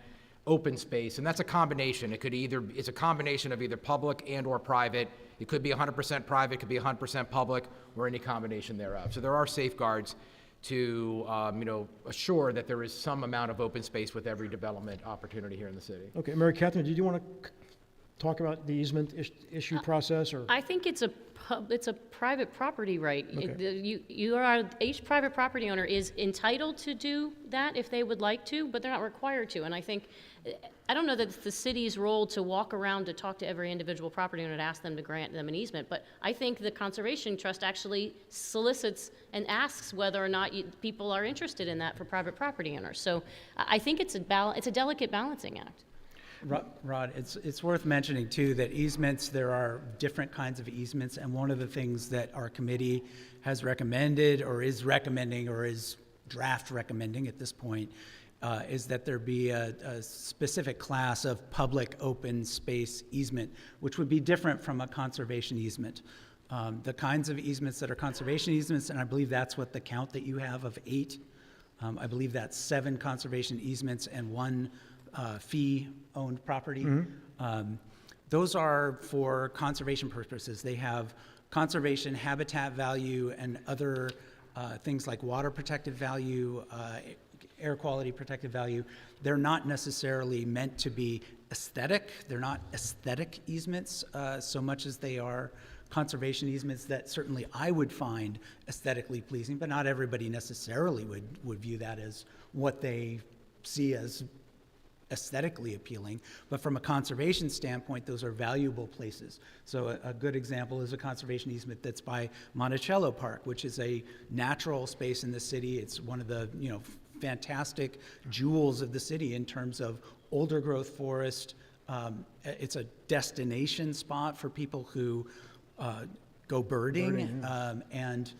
Speaker 2: open space, and that's a combination. It's a combination of either public and or private. It could be 100% private, it could be 100% public, or any combination thereof. So there are safeguards to, assure that there is some amount of open space with every development opportunity here in the city.
Speaker 1: Okay, Mary Catherine, did you want to talk about the easement issue process, or?
Speaker 4: I think it's a private property right.
Speaker 1: Okay.
Speaker 4: Each private property owner is entitled to do that if they would like to, but they're not required to. And I don't know that it's the city's role to walk around to talk to every individual property owner to ask them to grant them an easement, but I think the Conservation Trust actually solicits and asks whether or not people are interested in that for private property owners. So I think it's a delicate balancing act.
Speaker 3: Rod, it's worth mentioning too that easements, there are different kinds of easements, and one of the things that our committee has recommended or is recommending or is draft recommending at this point is that there be a specific class of public open space easement, which would be different from a conservation easement. The kinds of easements that are conservation easements, and I believe that's what the count that you have of 8, I believe that's 7 conservation easements and 1 fee-owned property. Those are for conservation purposes. They have conservation, habitat value, and other things like water protective value, air quality protective value. They're not necessarily meant to be aesthetic. They're not aesthetic easements so much as they are conservation easements that certainly I would find aesthetically pleasing, but not everybody necessarily would view that as what they see as aesthetically appealing. But from a conservation standpoint, those are valuable places. So a good example is a conservation easement that's by Monticello Park, which is a natural space in the city. It's one of the fantastic jewels of the city in terms of older growth forest. It's a destination spot for people who go birding. And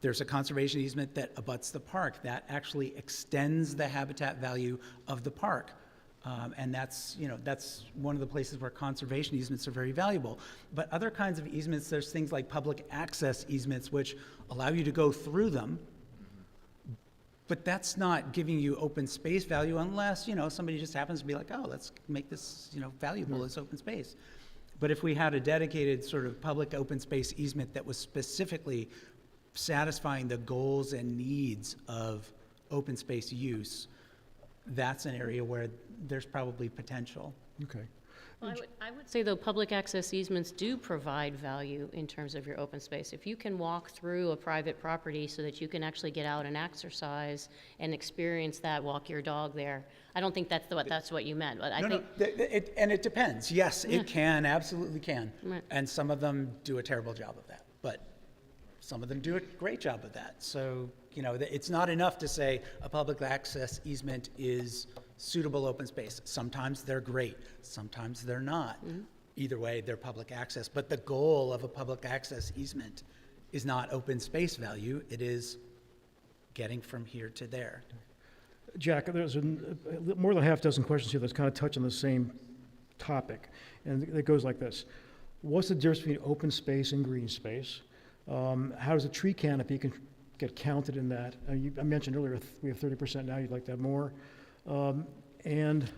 Speaker 3: there's a conservation easement that abuts the park that actually extends the habitat value of the park. And that's one of the places where conservation easements are very valuable. But other kinds of easements, there's things like public access easements, which allow you to go through them. But that's not giving you open space value unless, somebody just happens to be like, oh, let's make this, valuable as open space. But if we had a dedicated sort of public open space easement that was specifically satisfying the goals and needs of open space use, that's an area where there's probably potential.
Speaker 1: Okay.
Speaker 4: Well, I would say, though, public access easements do provide value in terms of your open space. If you can walk through a private property so that you can actually get out and exercise and experience that, walk your dog there, I don't think that's what you meant. But I think
Speaker 3: And it depends. Yes,
Speaker 4: Yeah.
Speaker 3: it can, absolutely can.
Speaker 4: Right.
Speaker 3: And some of them do a terrible job of that, but some of them do a great job of that. So, it's not enough to say a public access easement is suitable open space. Sometimes they're great, sometimes they're not. Either way, they're public access. But the goal of a public access easement is not open space value, it is getting from here to there.
Speaker 1: Jack, there's more than a half dozen questions here that's kind of touch on the same topic, and it goes like this. What's the difference between open space and green space? How does a tree canopy get counted in that? I mentioned earlier we have 30% now, you'd like to have more. And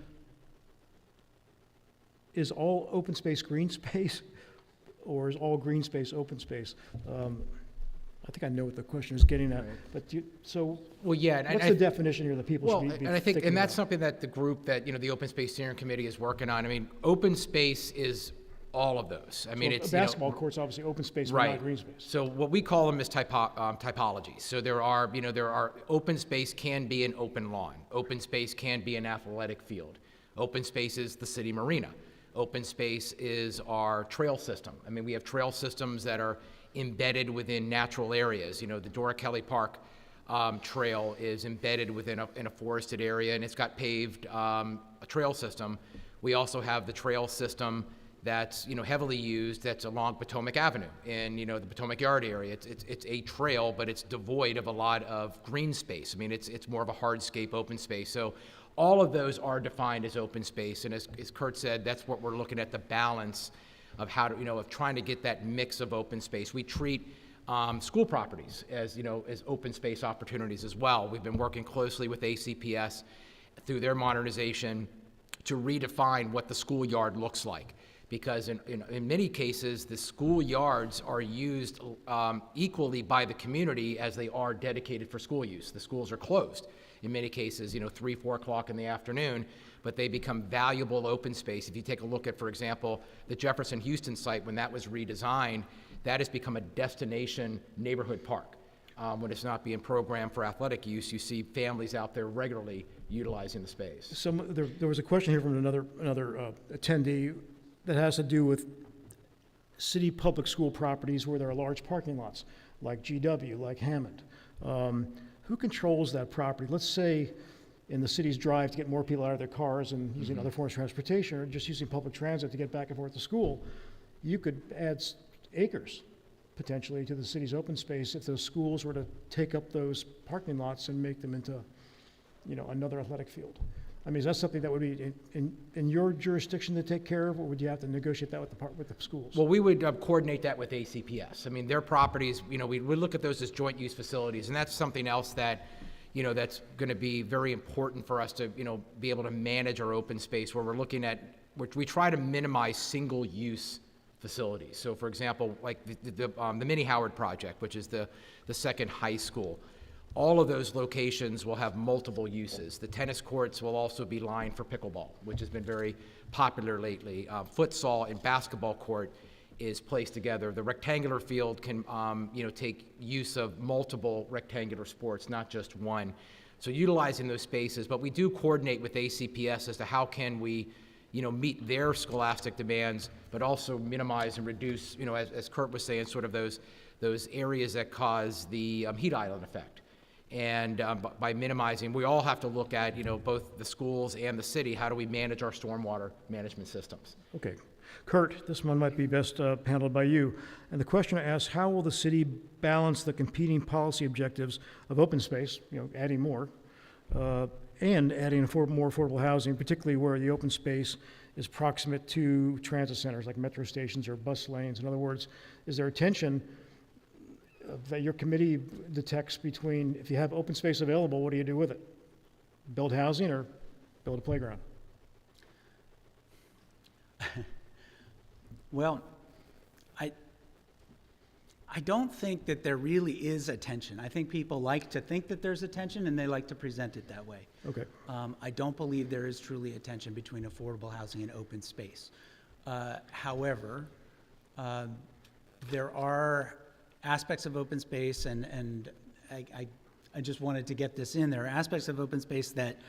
Speaker 1: is all open space green space, or is all green space open space? I think I know what the question is getting at, but
Speaker 2: Well, yeah. and
Speaker 1: what's
Speaker 2: I-
Speaker 1: the definition here that people
Speaker 2: Well,
Speaker 1: should be
Speaker 2: and I think,
Speaker 1: thinking
Speaker 2: and that's
Speaker 1: about?
Speaker 2: something that the group that, the Open Space Steering Committee is working on. I mean, open space is all of those. I mean,
Speaker 1: So
Speaker 2: it's,
Speaker 1: a basketball court's obviously open space, but
Speaker 2: right.
Speaker 1: not green space.
Speaker 2: So what we call them is typologies. So there are open space can be an open lawn. Open space can be an athletic field. Open space is the city marina. Open space is our trail system. I mean, we have trail systems that are embedded within natural areas. The Dora Kelly Park trail is embedded within a forested area, and it's got paved a trail system. We also have the trail system that's heavily used, that's along Potomac Avenue in the Potomac Yard area. It's a trail, but it's devoid of a lot of green space. I mean, it's more of a hardscape open space. So all of those are defined as open space, and as Kurt said, that's what we're looking at, the balance of how to of trying to get that mix of open space. We treat school properties as as open space opportunities as well. We've been working closely with ACPS through their modernization to redefine what the schoolyard looks like. Because in many cases, the schoolyards are used equally by the community as they are dedicated for school use. The schools are closed in many cases, 3, 4 o'clock in the afternoon, but they become valuable open space. If you take a look at, for example, the Jefferson Houston site, when that was redesigned, that has become a destination neighborhood park. When it's not being programmed for athletic use, you see families out there regularly utilizing the space.
Speaker 1: There was a question here from another attendee that has to do with city public school properties where there are large parking lots, like GW, like Hammond. Who controls that property? Let's say in the city's drive to get more people out of their cars and using other forms of transportation, or just using public transit to get back and forth to school, you could add acres potentially to the city's open space if those schools were to take up those parking lots and make them into, another athletic field. I mean, is that something that would be in your jurisdiction to take care of, or would you have to negotiate that with the schools?
Speaker 2: Well, we would coordinate that with ACPS. I mean, their properties, we look at those as joint use facilities, and that's something else that, that's going to be very important for us to, be able to manage our open space, where we're looking at, which we try to minimize single-use facilities. So, for example, like the Mini Howard project, which is the second high school, all of those locations will have multiple uses. The tennis courts will also be lined for pickleball, which has been very popular lately. Futsal and basketball court is placed together. The rectangular field can, take use of multiple rectangular sports, not just one. So utilizing those spaces, but we do coordinate with ACPS as to how can we, meet their scholastic demands, but also minimize and reduce, as Kurt was saying, sort of those areas that cause the heat island effect. And by minimizing, we all have to look at, both the schools and the city, how do we manage our stormwater management systems?
Speaker 1: Okay. Kurt, this one might be best handled by you. And the question I asked, how will the city balance the competing policy objectives of open space, adding more, and adding more affordable housing, particularly where the open space is proximate to transit centers like metro stations or bus lanes? In other words, is there a tension that your committee detects between, if you have open space available, what do you do with it? Build housing or build a playground?
Speaker 3: Well, I don't think that there really is a tension. I think people like to think that there's a tension, and they like to present it that way.
Speaker 1: Okay.
Speaker 3: I don't believe there is truly a tension between affordable housing and open space. However, there are aspects of open space, and I just wanted to get this in. There are aspects of open space that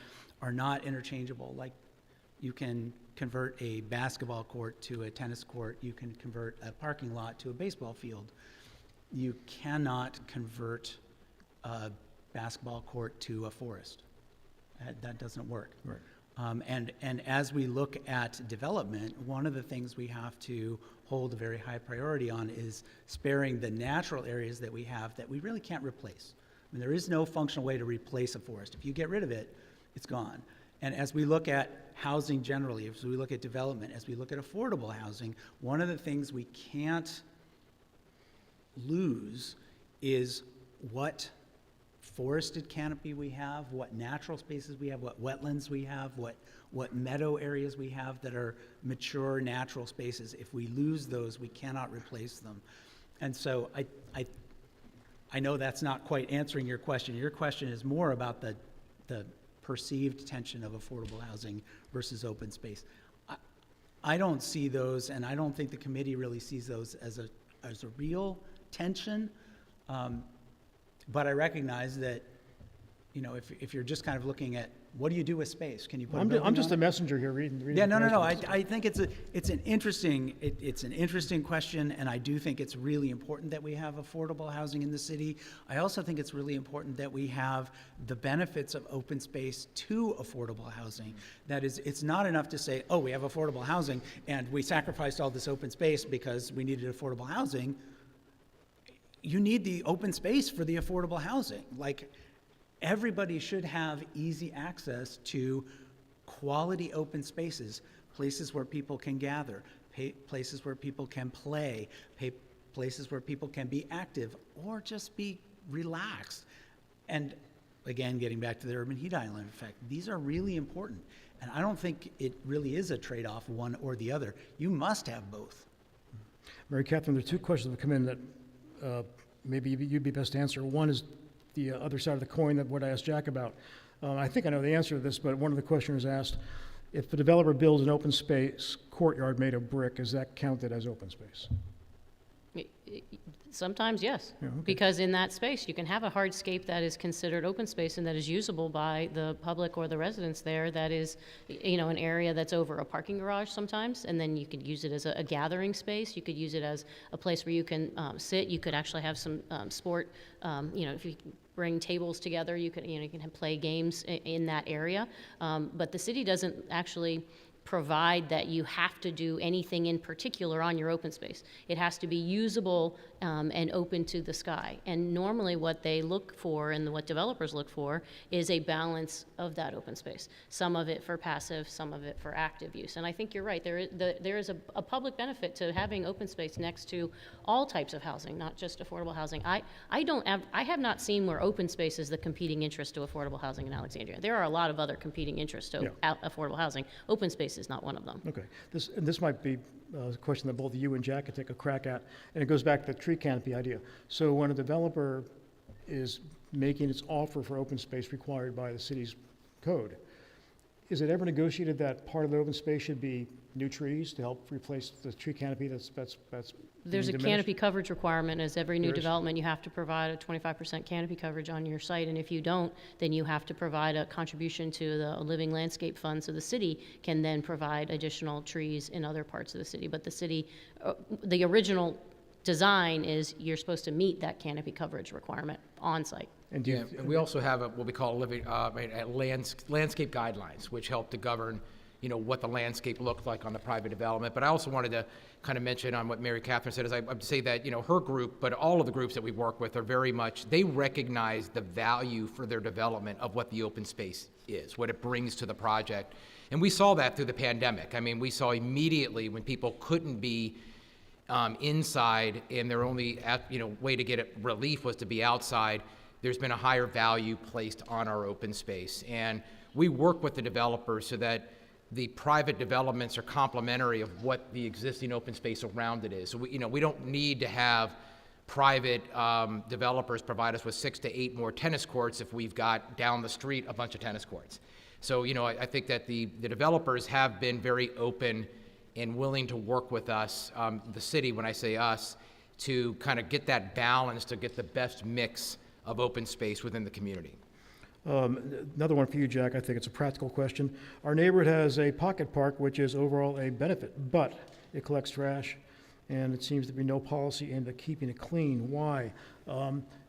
Speaker 3: are not interchangeable. Like, you can convert a basketball court to a tennis court. You can convert a parking lot to a baseball field. You cannot convert a basketball court to a forest. That doesn't work.
Speaker 1: Right.
Speaker 3: And as we look at development, one of the things we have to hold a very high priority on is sparing the natural areas that we have that we really can't replace. I mean, there is no functional way to replace a forest. If you get rid of it, it's gone. And as we look at housing generally, as we look at development, as we look at affordable housing, one of the things we can't lose is what forested canopy we have, what natural spaces we have, what wetlands we have, what meadow areas we have that are mature natural spaces. If we lose those, we cannot replace them. And so I know that's not quite answering your question. Your question is more about the perceived tension of affordable housing versus open space. I don't see those, and I don't think the committee really sees those as a real tension. But I recognize that, if you're just kind of looking at what do you do with space, can you put?
Speaker 1: I'm just a messenger here reading.
Speaker 3: Yeah, no.
Speaker 1: questions.
Speaker 3: I think it's an interesting question, and I do think it's really important that we have affordable housing in the city. I also think it's really important that we have the benefits of open space to affordable housing. That is, it's not enough to say, oh, we have affordable housing, and we sacrificed all this open space because we needed affordable housing. You need the open space for the affordable housing. Like, everybody should have easy access to quality open spaces, places where people can gather, places where people can play, places where people can be active or just be relaxed. And again, getting back to the urban heat island effect, these are really important. And I don't think it really is a trade-off, one or the other. You must have both.
Speaker 1: Mary Catherine, there are two questions that come in that maybe you'd be best to answer. One is the other side of the coin that what I asked Jack about. I think I know the answer to this, but one of the questioners asked, if the developer builds an open space courtyard made of brick, is that counted as open space?
Speaker 4: Sometimes, yes.
Speaker 1: Yeah, okay.
Speaker 4: Because in that space, you can have a hardscape that is considered open space and that is usable by the public or the residents there. That is, an area that's over a parking garage sometimes, and then you could use it as a gathering space. You could use it as a place where you can sit. You could actually have some sport, if you bring tables together, you can play games in that area. But the city doesn't actually provide that you have to do anything in particular on your open space. It has to be usable and open to the sky. And normally what they look for and what developers look for is a balance of that open space. Some of it for passive, some of it for active use. And I think you're right, there is a public benefit to having open space next to all types of housing, not just affordable housing. I have not seen where open space is the competing interest to affordable housing in Alexandria. There are a lot of other competing interests to affordable housing. Open space is not one of them.
Speaker 1: Okay, this might be a question that both you and Jack could take a crack at, and it goes back to the tree canopy idea. So when a developer is making its offer for open space required by the city's code, is it ever negotiated that part of the open space should be new trees to help replace the tree canopy that's
Speaker 4: There's a
Speaker 1: being
Speaker 4: canopy
Speaker 1: diminished?
Speaker 4: coverage requirement. As every new
Speaker 1: There is?
Speaker 4: development, you have to provide a 25% canopy coverage on your site, and if you don't, then you have to provide a contribution to the Living Landscape Fund, so the city can then provide additional trees in other parts of the city. But the city, the original design is you're supposed to meet that canopy coverage requirement on site.
Speaker 1: And do
Speaker 2: Yeah,
Speaker 1: you,
Speaker 2: and we also have what we call landscape guidelines, which help to govern, what the landscape looked like on the private development. But I also wanted to kind of mention on what Mary Catherine said, is I would say that, her group, but all of the groups that we work with are very much, they recognize the value for their development of what the open space is, what it brings to the project. And we saw that through the pandemic. I mean, we saw immediately when people couldn't be inside and their only way to get relief was to be outside, there's been a higher value placed on our open space. And we work with the developers so that the private developments are complementary of what the existing open space around it is. So we don't need to have private developers provide us with 6 to 8 more tennis courts if we've got down the street a bunch of tennis courts. So I think that the developers have been very open and willing to work with us, the city, when I say us, to kind of get that balance, to get the best mix of open space within the community.
Speaker 1: another one for you, Jack. I think it's a practical question. Our neighborhood has a pocket park, which is overall a benefit, but it collects trash, and it seems to be no policy aimed at keeping it clean. Why?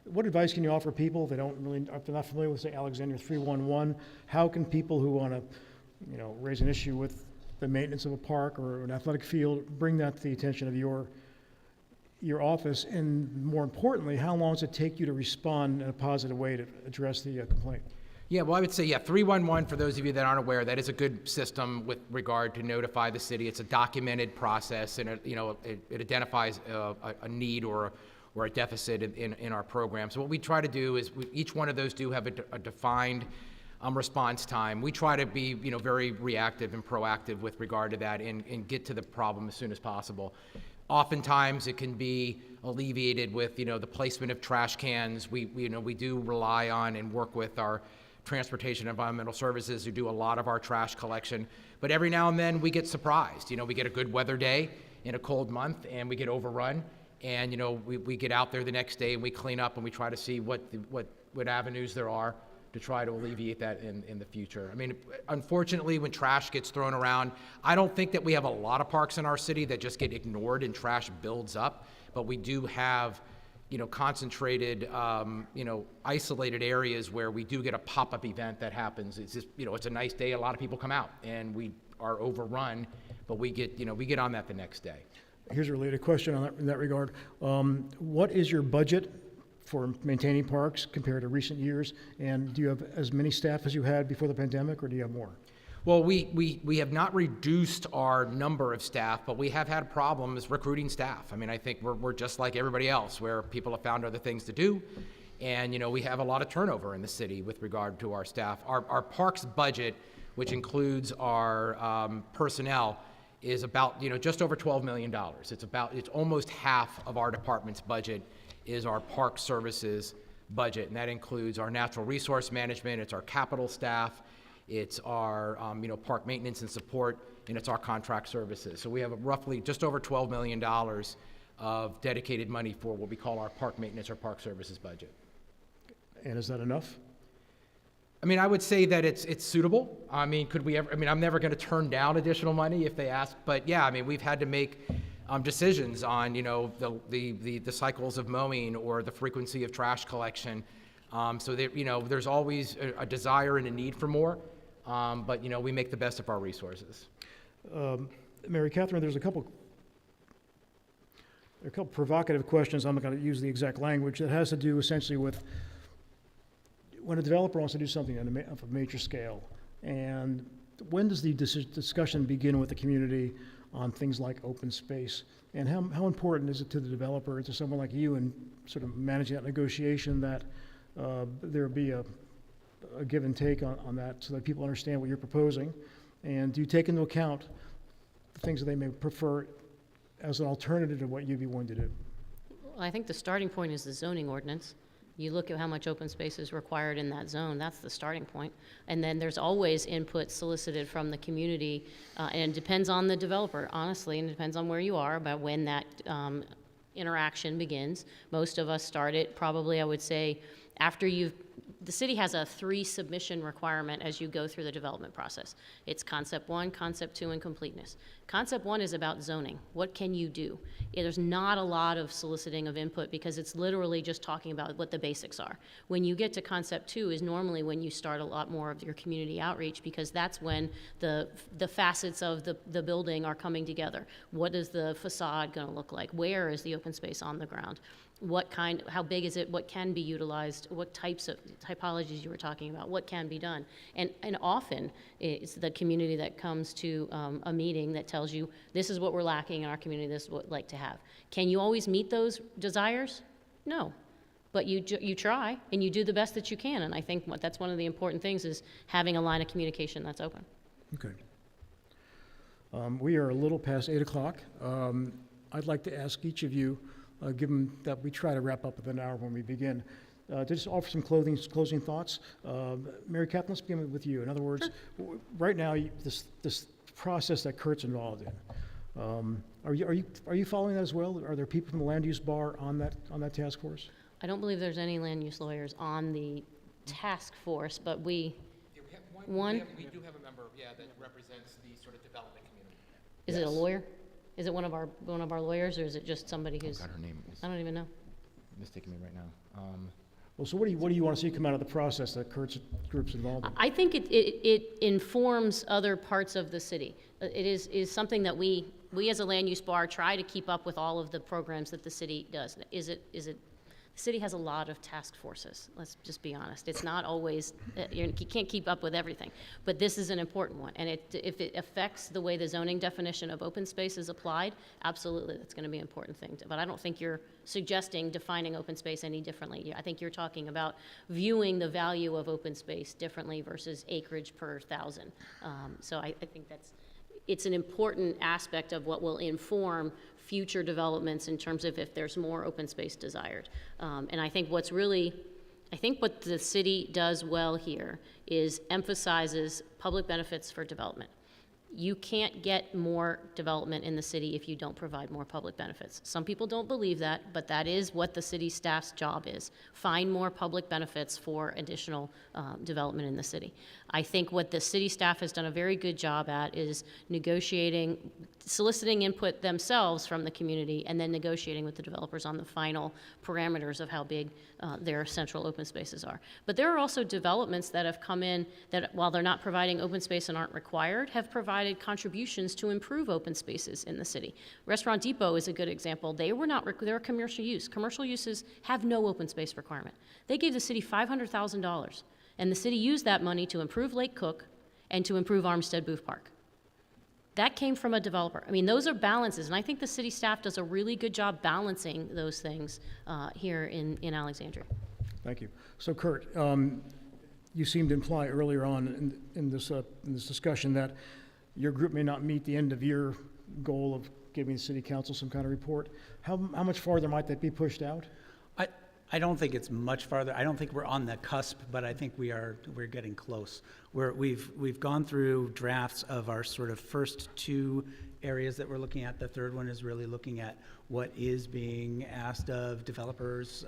Speaker 1: What advice can you offer people if if they're not familiar with, say, Alexandria 311? How can people who want to, raise an issue with the maintenance of a park or an athletic field bring that to the attention of your office? And more importantly, how long does it take you to respond in a positive way to address the complaint?
Speaker 2: Yeah, well, I would say, 311, for those of you that aren't aware, that is a good system with regard to notify the city. It's a documented process, and it identifies a need or a deficit in our program. So what we try to do is each one of those do have a defined response time. We try to be very reactive and proactive with regard to that and get to the problem as soon as possible. Oftentimes it can be alleviated with the placement of trash cans. We do rely on and work with our Transportation and Environmental Services who do a lot of our trash collection. But every now and then we get surprised. We get a good weather day in a cold month and we get overrun. And we get out there the next day and we clean up and we try to see what avenues there are to try to alleviate that in the future. I mean, unfortunately, when trash gets thrown around, I don't think that we have a lot of parks in our city that just get ignored and trash builds up, but we do have concentrated, isolated areas where we do get a pop-up event that happens. It's just, it's a nice day, a lot of people come out, and we are overrun, but we get on that the next day.
Speaker 1: Here's a related question in that regard. What is your budget for maintaining parks compared to recent years? And do you have as many staff as you had before the pandemic, or do you have more?
Speaker 2: Well, we have not reduced our number of staff, but we have had problems recruiting staff. I mean, I think we're just like everybody else, where people have found other things to do. And, we have a lot of turnover in the city with regard to our staff. Our parks budget, which includes our personnel, is about, just over $12 million. It's almost half of our department's budget is our park services budget. And that includes our natural resource management, it's our capital staff, it's our park maintenance and support, and it's our contract services. So we have roughly just over $12 million of dedicated money for what we call our park maintenance or park services budget.
Speaker 1: And is that enough?
Speaker 2: I mean, I would say that it's suitable. I mean, could we ever, I'm never going to turn down additional money if they ask, but yeah, I mean, we've had to make decisions on, the cycles of mowing or the frequency of trash collection. So that, there's always a desire and a need for more, but, we make the best of our resources.
Speaker 1: Mary Catherine, there are a couple provocative questions. I'm not going to use the exact language. That has to do essentially with when a developer wants to do something on of a major scale, and when does the discussion begin with the community on things like open space? And how important is it to the developer, to someone like you, in sort of managing that negotiation, that there be a give and take on that, so that people understand what you're proposing? And do you take into account the things that they may prefer as an alternative to what you'd be willing to do?
Speaker 4: Well, I think the starting point is the zoning ordinance. You look at how much open space is required in that zone, that's the starting point. And then there's always input solicited from the community, and it depends on the developer, honestly, and it depends on where you are about when that interaction begins. Most of us start it probably, I would say, after the city has a 3 submission requirement as you go through the development process. It's concept 1, concept 2, and completeness. Concept 1 is about zoning. What can you do? There's not a lot of soliciting of input because it's literally just talking about what the basics are. When you get to concept 2 is normally when you start a lot more of your community outreach, because that's when the facets of the building are coming together. What is the facade going to look like? Where is the open space on the ground? How big is it? What can be utilized? What types of typologies you were talking about? What can be done? And often it's the community that comes to a meeting that tells you, this is what we're lacking in our community, this is what we'd like to have. Can you always meet those desires? No. But you try, and you do the best that you can. And I think that's one of the important things, is having a line of communication that's open.
Speaker 1: Okay. We are a little past 8 o'clock. I'd like to ask each of you, given that we try to wrap up within an hour when we begin, to just offer some closing thoughts. Mary Catherine, let's begin with you. In other words, right now, this process that Kurt's involved in, are you following that as well? Are there people from the land use bar on that task force?
Speaker 4: I don't believe there's any land use lawyers on the task force, but we
Speaker 2: Yeah, we have
Speaker 4: one.
Speaker 2: We do have a member, that represents the sort of development community.
Speaker 4: Is it a lawyer? Is it one of our lawyers, or is it just somebody who's?
Speaker 2: God, her name is
Speaker 4: I don't even know.
Speaker 2: mistaking me right now.
Speaker 1: Well, so what do you want to see come out of the process that Kurt's group's involved in?
Speaker 4: I think it informs other parts of the city. It is something that we as a land use bar try to keep up with all of the programs that the city does. The city has a lot of task forces, let's just be honest. It's not always, you can't keep up with everything, but this is an important one. And if it affects the way the zoning definition of open space is applied, absolutely, that's gonna be an important thing. But I don't think you're suggesting defining open space any differently. I think you're talking about viewing the value of open space differently versus acreage per 1,000. So I think it's an important aspect of what will inform future developments in terms of if there's more open space desired. And I think what the city does well here is emphasizes public benefits for development. You can't get more development in the city if you don't provide more public benefits. Some people don't believe that, but that is what the city staff's job is. Find more public benefits for additional development in the city. I think what the city staff has done a very good job at is negotiating, soliciting input themselves from the community, and then negotiating with the developers on the final parameters of how big their central open spaces are. But there are also developments that have come in that, while they're not providing open space and aren't required, have provided contributions to improve open spaces in the city. Restaurant Depot is a good example. They were commercial use. Commercial uses have no open space requirement. They gave the city $500,000, and the city used that money to improve Lake Cook and to improve Armstead Booth Park. That came from a developer. I mean, those are balances, and I think the city staff does a really good job balancing those things here in Alexandria.
Speaker 1: Thank you. So Kurt, you seemed to imply earlier on in this discussion that your group may not meet the end of year goal of giving the city council some kind of report. How much farther might that be pushed out?
Speaker 3: I don't think it's much farther. I don't think we're on the cusp, but I think we're getting close. We've gone through drafts of our sort of first 2 areas that we're looking at. The third one is really looking at what is being asked of developers.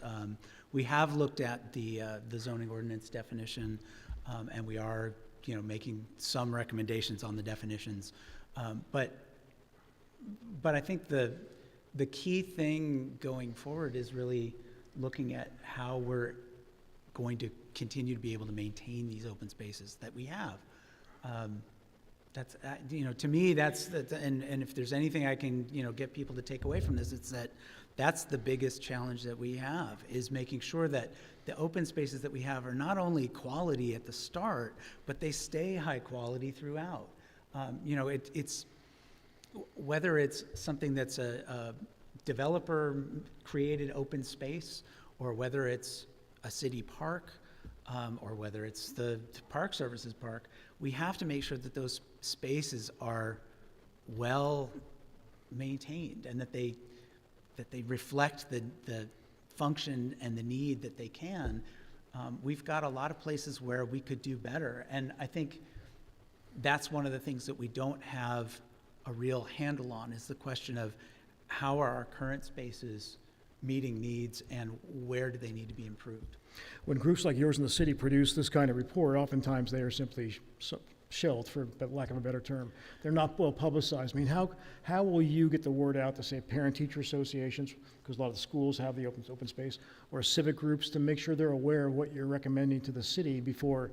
Speaker 3: We have looked at the zoning ordinance definition, and we are making some recommendations on the definitions. But I think the key thing going forward is really looking at how we're going to continue to be able to maintain these open spaces that we have. That's, to me, and if there's anything I can, get people to take away from this, it's that's the biggest challenge that we have, is making sure that the open spaces that we have are not only quality at the start, but they stay high quality throughout. It's whether it's something that's a developer-created open space, or whether it's a city park, or whether it's the Park Services park, we have to make sure that those spaces are well maintained and that they reflect the function and the need that they can. We've got a lot of places where we could do better, and I think that's one of the things that we don't have a real handle on, is the question of how are our current spaces meeting needs and where do they need to be improved.
Speaker 1: When groups like yours in the city produce this kind of report, oftentimes they are simply shelved, for lack of a better term. They're not well publicized. I mean, how will you get the word out to, say, parent-teacher associations, because a lot of the schools have the open space, or civic groups, to make sure they're aware of what you're recommending to the city before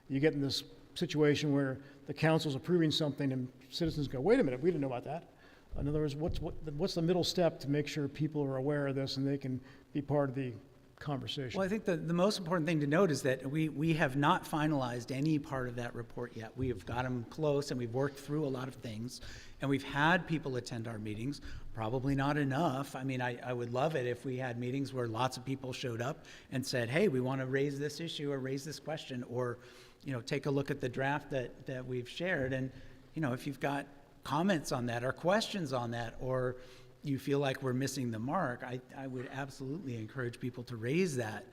Speaker 1: you get in this situation where the council's approving something and citizens go, wait a minute, we didn't know about that. In other words, what's the middle step to make sure people are aware of this and they can be part of the conversation?
Speaker 3: Well, I think the most important thing to note is that we have not finalized any part of that report yet. We have got them close, and we've worked through a lot of things, and we've had people attend our meetings. Probably not enough. I mean, I would love it if we had meetings where lots of people showed up and said, hey, we want to raise this issue or raise this question, or take a look at the draft that we've shared. And if you've got comments on that or questions on that, or you feel like we're missing the mark, I would absolutely encourage people to raise that.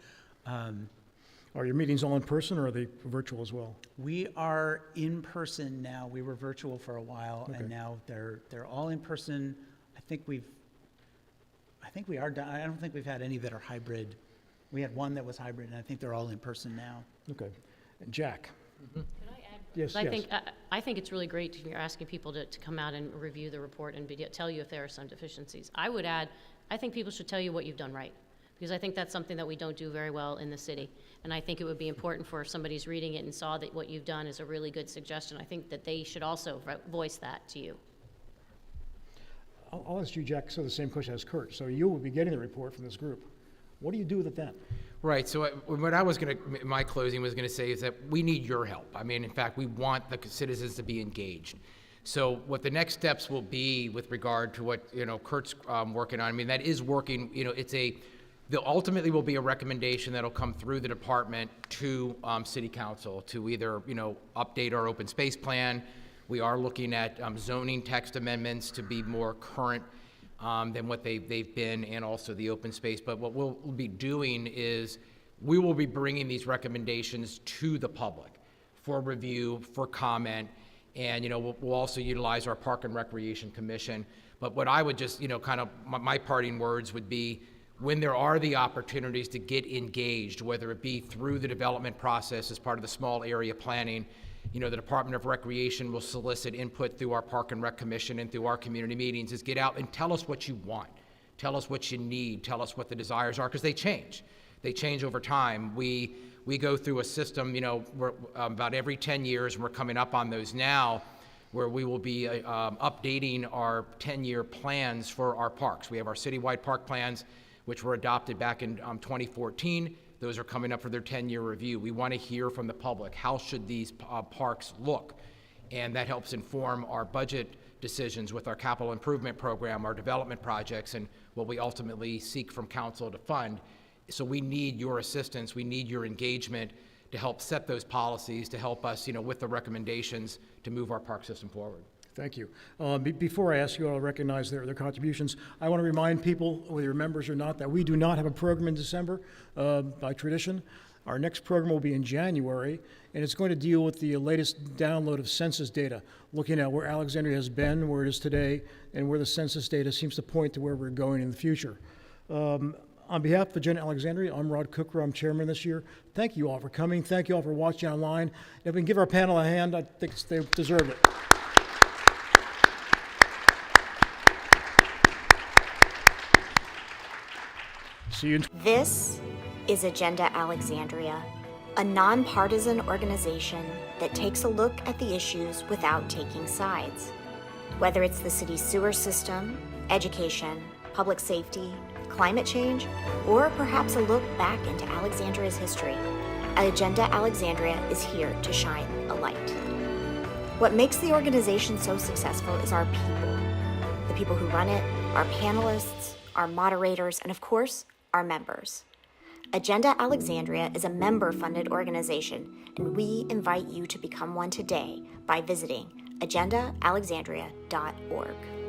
Speaker 1: Are your meetings all in person, or are they virtual as well?
Speaker 3: We are in person now. We were virtual for a while,
Speaker 1: Okay.
Speaker 3: and now they're all in person. I think we are done. I don't think we've had any that are hybrid. We had one that was hybrid, and I think they're all in person now.
Speaker 1: Okay. And Jack?
Speaker 4: Could I add?
Speaker 1: Yes,
Speaker 4: I
Speaker 1: yes.
Speaker 4: think it's really great if you're asking people to come out and review the report and tell you if there are some deficiencies. I would add, I think people should tell you what you've done right, because I think that's something that we don't do very well in the city. And I think it would be important for if somebody's reading it and saw that what you've done is a really good suggestion, I think that they should also voice that to you.
Speaker 1: I'll ask you, Jack, so the same question as Kurt. So you will be getting the report from this group. What do you do with it then?
Speaker 2: Right, so what I was my closing was gonna say is that we need your help. I mean, in fact, we want the citizens to be engaged. So what the next steps will be with regard to what, Kurt's working on, I mean, that is working, there ultimately will be a recommendation that'll come through the department to city council to either, update our open space plan. We are looking at zoning text amendments to be more current than what they've been, and also the open space. But what we'll be doing is we will be bringing these recommendations to the public for review, for comment, and we'll also utilize our Park and Recreation Commission. But what I would just, kind of my parting words would be, when there are the opportunities to get engaged, whether it be through the development process as part of the small area planning, the Department of Recreation will solicit input through our Park and Rec Commission and through our community meetings, is get out and tell us what you want. Tell us what you need. Tell us what the desires are, because they change. They change over time. We go through a system, we're, about every 10 years, and we're coming up on those now, where we will be updating our 10-year plans for our parks. We have our citywide park plans, which were adopted back in 2014. Those are coming up for their 10-year review. We want to hear from the public. How should these parks look? And that helps inform our budget decisions with our capital improvement program, our development projects, and what we ultimately seek from council to fund. So we need your assistance. We need your engagement to help set those policies, to help us, with the recommendations to move our park system forward.
Speaker 1: Thank you. Before I ask you all to recognize their contributions, I want to remind people, whether you're members or not, that we do not have a program in December by tradition. Our next program will be in January, and it's going to deal with the latest download of census data, looking at where Alexandria has been, where it is today, and where the census data seems to point to where we're going in the future. On behalf of Agenda Alexandria, I'm Rod Cooker. I'm chairman this year. Thank you all for coming. Thank you all for watching online. If we can give our panel a hand, I think they deserve it. See you.
Speaker 5: This is Agenda Alexandria, a nonpartisan organization that takes a look at the issues without taking sides. Whether it's the city's sewer system, education, public safety, climate change, or perhaps a look back into Alexandria's history, Agenda Alexandria is here to shine a light. What makes the organization so successful is our people. The people who run it, our panelists, our moderators, and of course, our members. Agenda Alexandria is a member-funded organization, and we invite you to become one today by visiting agendaalexandria.org.